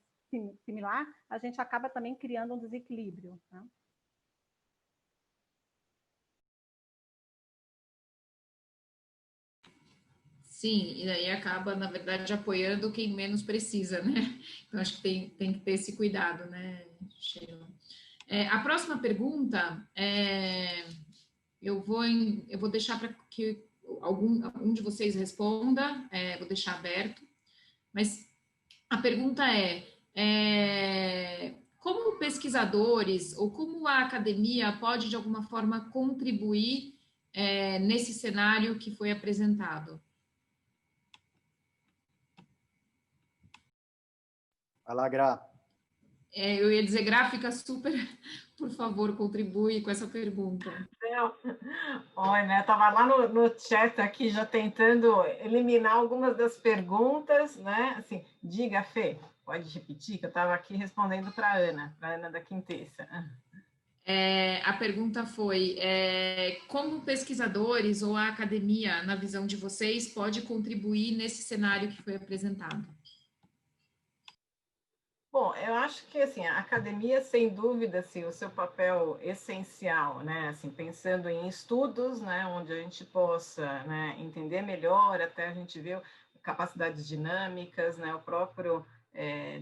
similar, a gente acaba também criando um desequilíbrio, né? Sim, e daí acaba, na verdade, apoiando quem menos precisa, né? Então, acho que tem que ter esse cuidado, né, Sheila? A próxima pergunta, eu vou deixar para que algum de vocês responda, vou deixar aberto, mas a pergunta como pesquisadores ou como a academia pode, de alguma forma, contribuir nesse cenário que foi apresentado? Vai lá, Gra. Eu ia dizer, Gra, fica super, por favor, contribui com essa pergunta. Olha, né? Estava lá no chat aqui já tentando eliminar algumas das perguntas, né? Assim, diga, Fê, pode repetir, que eu estava aqui respondendo para a Ana da Quintessa. A pergunta foi, como pesquisadores ou a academia, na visão de vocês, pode contribuir nesse cenário que foi apresentado? Bom, eu acho que assim, a academia, sem dúvida, assim, o seu papel essencial, né, assim, pensando em estudos, né, onde a gente possa, né, entender melhor, até a gente ver capacidades dinâmicas, né, o próprio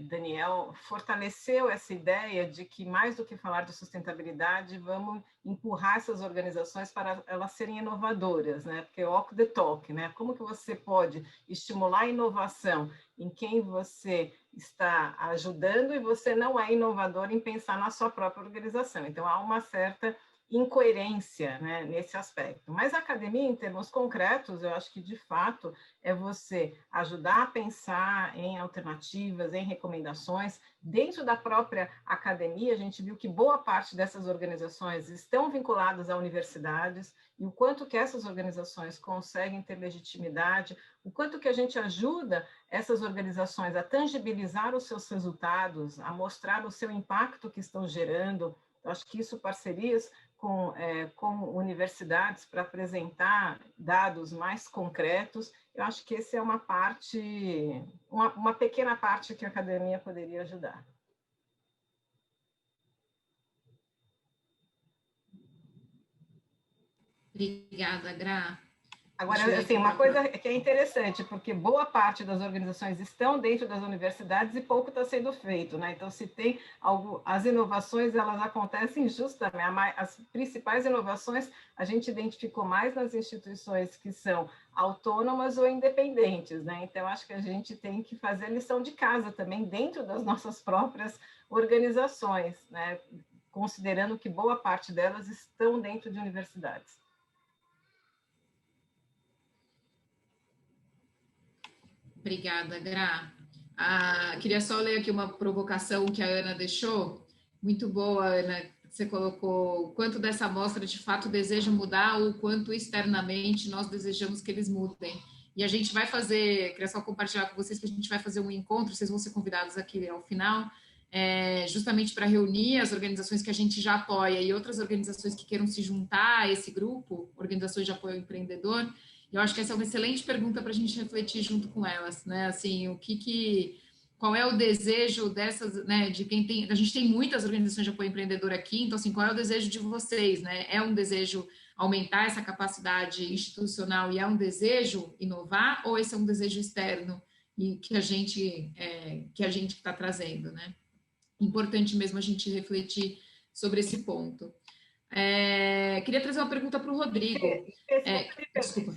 Daniel fortaleceu essa ideia de que, mais do que falar de sustentabilidade, vamos empurrar essas organizações para elas serem inovadoras, né? Porque walk the talk, né? Como que você pode estimular a inovação em quem você está ajudando e você não é inovador em pensar na sua própria organização. Então, há uma certa incoerência, né, nesse aspecto. Mas a academia, em termos concretos, eu acho que, de fato, é você ajudar a pensar em alternativas, em recomendações. Dentro da própria academia, a gente viu que boa parte dessas organizações estão vinculadas a universidades, e o quanto que essas organizações conseguem ter legitimidade, o quanto que a gente ajuda essas organizações a tangibilizar os seus resultados, a mostrar o seu impacto que estão gerando. Eu acho que isso, parcerias com universidades para apresentar dados mais concretos, eu acho que essa é uma parte, uma pequena parte que a academia poderia ajudar. Obrigada, Gra. Agora, assim, uma coisa que é interessante, porque boa parte das organizações estão dentro das universidades e pouco está sendo feito, né? Então, se tem algo, as inovações, elas acontecem justamente, as principais inovações a gente identificou mais nas instituições que são autônomas ou independentes, né? Então, acho que a gente tem que fazer lição de casa também dentro das nossas próprias organizações, né? Considerando que boa parte delas estão dentro de universidades. Obrigada, Gra. Queria só ler aqui uma provocação que a Ana deixou. Muito boa, Ana. Você colocou o quanto dessa amostra de fato deseja mudar ou o quanto externamente nós desejamos que eles mudem. E a gente vai fazer, queria só compartilhar com vocês que a gente vai fazer um encontro, vocês vão ser convidados aqui ao final, justamente para reunir as organizações que a gente já apoia e outras organizações que queiram se juntar a esse grupo, organizações de apoio ao empreendedor. Eu acho que essa é uma excelente pergunta para a gente refletir junto com elas, né? Assim, qual é o desejo dessas, né? De quem tem, a gente tem muitas organizações de apoio empreendedor aqui, então assim, qual é o desejo de vocês, né? É um desejo aumentar essa capacidade institucional e é um desejo inovar, ou esse é um desejo externo e que a gente está trazendo, né? Importante mesmo a gente refletir sobre esse ponto. Queria trazer uma pergunta para o Rodrigo. Desculpa.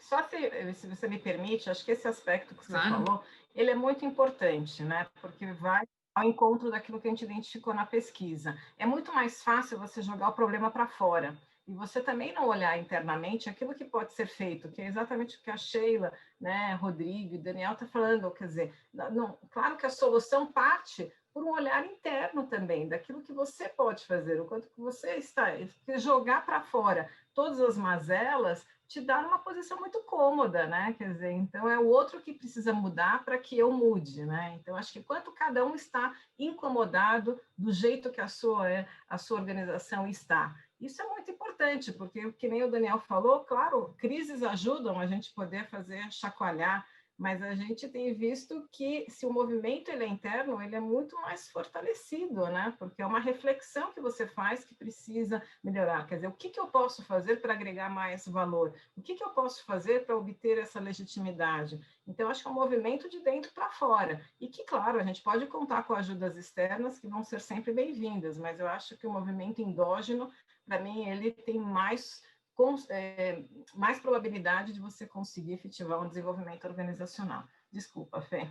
Só se você me permite, acho que esse aspecto que você falou, ele é muito importante, né? Porque vai ao encontro daquilo que a gente identificou na pesquisa. É muito mais fácil você jogar o problema para fora e você também não olhar internamente aquilo que pode ser feito, que é exatamente o que a Sheila, né, Rodrigo e Daniel tá falando, quer dizer, não, claro que a solução parte por um olhar interno também, daquilo que você pode fazer, o quanto que você está, jogar para fora todas as mazelas te dá numa posição muito cômoda, né? Quer dizer, então é o outro que precisa mudar para que eu mude, né? Então acho que quanto cada um está incomodado do jeito que a sua organização está. Isso é muito importante, porque, que nem o Daniel falou, claro, crises ajudam a gente poder fazer chacoalhar, mas a gente tem visto que se o movimento ele é interno, ele é muito mais fortalecido, né? Porque é uma reflexão que você faz que precisa melhorar. Quer dizer, o que eu posso fazer para agregar mais valor? O que eu posso fazer para obter essa legitimidade? Então, acho que é um movimento de dentro para fora. E que, claro, a gente pode contar com ajudas externas que vão ser sempre bem-vindas, mas eu acho que o movimento endógeno, para mim, ele tem mais probabilidade de você conseguir efetivar um desenvolvimento organizacional. Desculpa, Fê.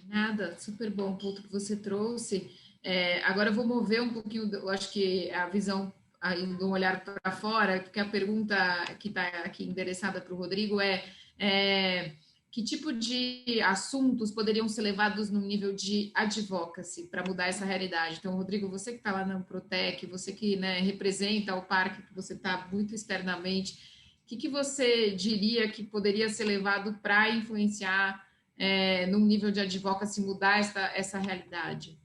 Nada, super bom o ponto que você trouxe. Agora eu vou mover um pouquinho, eu acho que a visão de um olhar para fora, porque a pergunta que está aqui endereçada para o Rodrigo que tipo de assuntos poderiam ser levados no nível de advocacy para mudar essa realidade? Então, Rodrigo, você que está lá na Protec, você que, né, representa o parque, que você está muito externamente, o que você diria que poderia ser levado para influenciar num nível de advocacy, mudar essa realidade?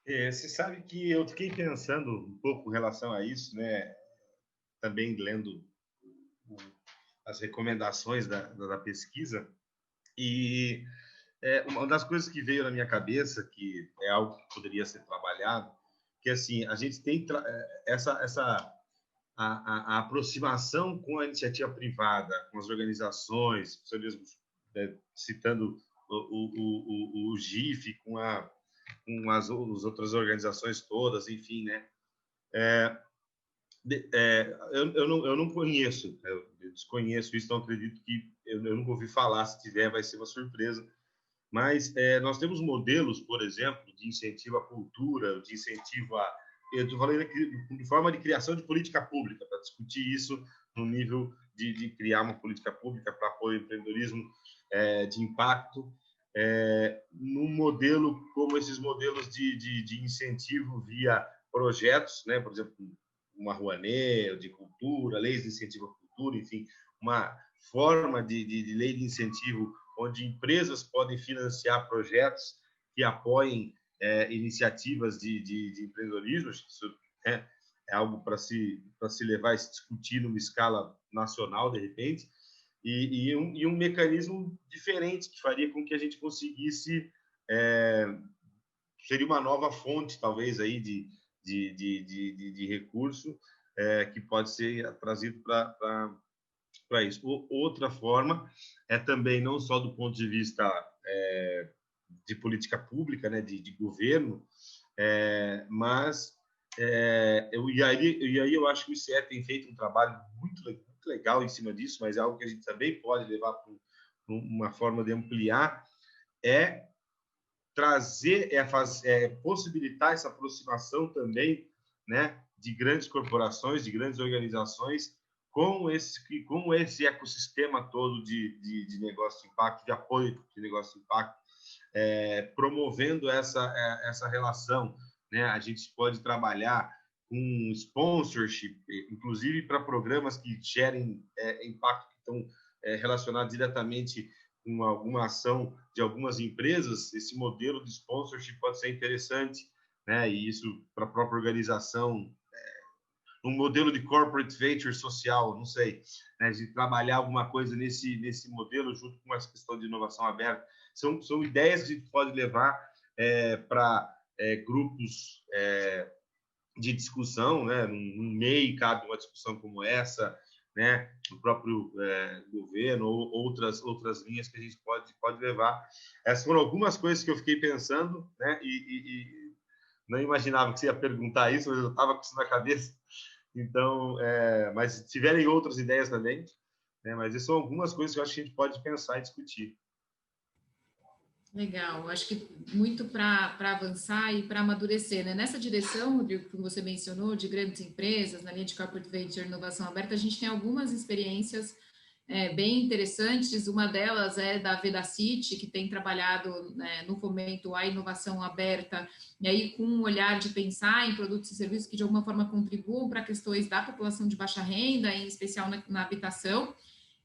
Você sabe que eu fiquei pensando um pouco em relação a isso, né? Também lendo as recomendações da pesquisa, e uma das coisas que veio na minha cabeça, que é algo que poderia ser trabalhado, que assim, a gente tem a aproximação com a iniciativa privada, com as organizações, você mesmo citando o GIF, com as outras organizações todas, enfim, né? Eu não conheço, eu desconheço isso, não acredito que eu nunca ouvi falar. Se tiver, vai ser uma surpresa. Mas nós temos modelos, por exemplo, de incentivo à cultura, de incentivo a... Eu estou falando aqui de forma de criação de política pública, para discutir isso no nível de criar uma política pública para apoio ao empreendedorismo de impacto, num modelo como esses modelos de incentivo via projetos, né? Por exemplo, uma Rouanet, de cultura, leis de incentivo à cultura, enfim, uma forma de lei de incentivo onde empresas podem financiar projetos que apoiem iniciativas de empreendedorismo. Isso é algo para se levar a se discutir numa escala nacional, de repente, e um mecanismo diferente que faria com que a gente conseguisse seria uma nova fonte, talvez, aí de recurso que pode ser trazido para isso. Outra forma é também, não só do ponto de vista de política pública, né, de governo, mas e aí eu acho que o ICE tem feito um trabalho muito legal em cima disso, mas é algo que a gente também pode levar para uma forma de ampliar, trazer, possibilitar essa aproximação também, né, de grandes corporações, de grandes organizações, com esse ecossistema todo de negócio de impacto, de apoio de negócio de impacto, promovendo essa relação, né? A gente pode trabalhar com sponsorship, inclusive para programas que gerem impacto, que estão relacionados diretamente com alguma ação de algumas empresas. Esse modelo de sponsorship pode ser interessante, né? E isso para a própria organização, um modelo de corporate venture social, não sei, né? De trabalhar alguma coisa nesse modelo junto com essa questão de inovação aberta. São ideias que a gente pode levar para grupos de discussão, né? No MEI cabe uma discussão como essa, né? No próprio governo, ou outras linhas que a gente pode levar. Essas foram algumas coisas que eu fiquei pensando, né? E não imaginava que você ia perguntar isso, mas eu estava com isso na cabeça. Então, mas se tiverem outras ideias também, né? Mas essas são algumas coisas que eu acho que a gente pode pensar e discutir. Legal, acho que muito para avançar e para amadurecer, né? Nessa direção, Rodrigo, que você mencionou, de grandes empresas, na linha de Corporate Venture e Inovação Aberta, a gente tem algumas experiências bem interessantes. Uma delas é da Vedacity, que tem trabalhado, né, no fomento à inovação aberta, e aí com um olhar de pensar em produtos e serviços que de alguma forma contribuam para questões da população de baixa renda, em especial na habitação.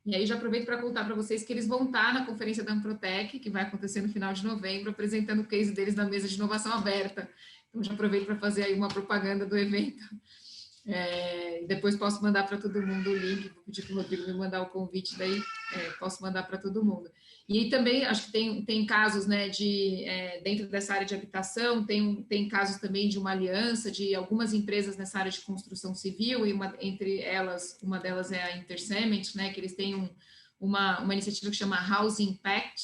E aí já aproveito para contar para vocês que eles vão estar na conferência da Amprotec, que vai acontecer no final de novembro, apresentando o case deles na mesa de inovação aberta. Então já aproveito para fazer aí uma propaganda do evento. Depois posso mandar para todo mundo o link, vou pedir para o Rodrigo me mandar o convite, daí posso mandar para todo mundo. E também acho que tem casos, né, dentro dessa área de habitação, tem casos também de uma aliança de algumas empresas nessa área de construção civil, e entre elas, uma delas é a Intercement, né, que eles têm uma iniciativa que chama Housing Impact,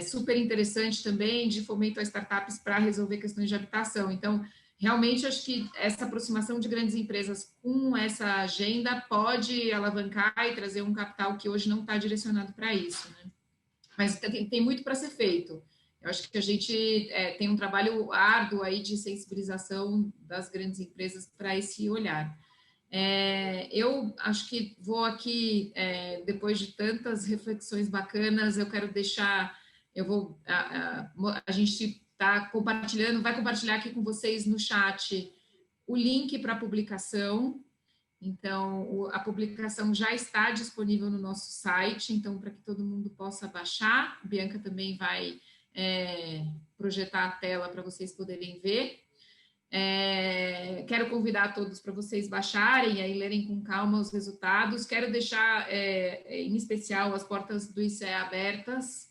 super interessante também, de fomento a startups para resolver questões de habitação. Então, realmente, acho que essa aproximação de grandes empresas com essa agenda pode alavancar e trazer um capital que hoje não está direcionado para isso, né? Mas tem muito para ser feito. Eu acho que a gente tem um trabalho árduo aí de sensibilização das grandes empresas para esse olhar. Eu acho que vou aqui, depois de tantas reflexões bacanas, eu quero deixar, a gente está compartilhando, vai compartilhar aqui com vocês no chat o link para a publicação. Então, a publicação já está disponível no nosso site, então, para que todo mundo possa baixar. A Bianca também vai projetar a tela para vocês poderem ver. Quero convidar todos para vocês baixarem e aí lerem com calma os resultados. Quero deixar, em especial, as portas do ICE abertas,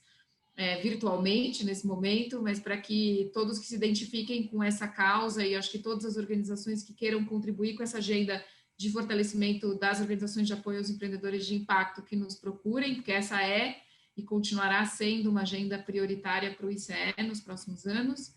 virtualmente nesse momento, mas para que todos que se identifiquem com essa causa, e acho que todas as organizações que queiram contribuir com essa agenda de fortalecimento das organizações de apoio aos empreendedores de impacto, que nos procurem, porque essa é e continuará sendo uma agenda prioritária para o ICE nos próximos anos.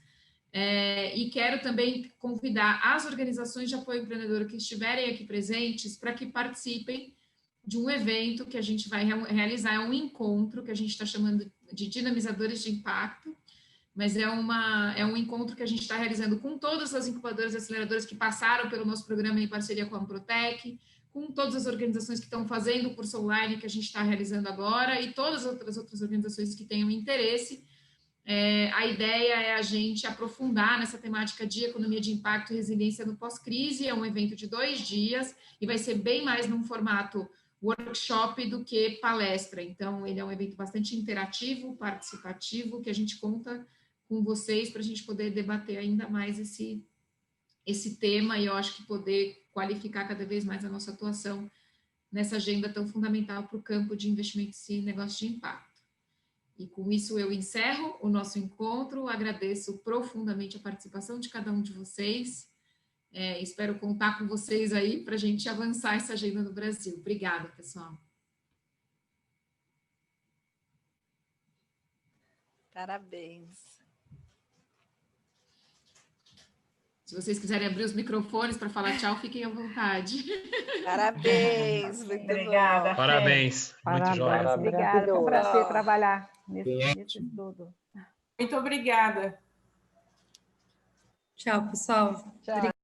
E quero também convidar as organizações de apoio ao empreendedor que estiverem aqui presentes para que participem de um evento que a gente vai realizar, um encontro que a gente está chamando de dinamizadores de impacto, mas é um encontro que a gente está realizando com todas as incubadoras e aceleradoras que passaram pelo nosso programa em parceria com a Amprotec, com todas as organizações que estão fazendo o curso online que a gente está realizando agora e todas as outras organizações que tenham interesse. A ideia é a gente aprofundar nessa temática de economia de impacto e resiliência no pós-crise. É um evento de 2 dias e vai ser bem mais num formato workshop do que palestra. Então, ele é um evento bastante interativo, participativo, que a gente conta com vocês para a gente poder debater ainda mais esse tema, e eu acho que poder qualificar cada vez mais a nossa atuação nessa agenda tão fundamental para o campo de investimentos e negócios de impacto. E com isso eu encerro o nosso encontro, agradeço profundamente a participação de cada um de vocês, espero contar com vocês aí para a gente avançar essa agenda no Brasil. Obrigada, pessoal. Parabéns. Se vocês quiserem abrir os microfones para falar tchau, fiquem à vontade. Parabéns, muito Obrigada. bom. Parabéns, muito jóia. Obrigada, foi um prazer trabalhar nesse estudo. Muito obrigada. Tchau, pessoal. Tchau.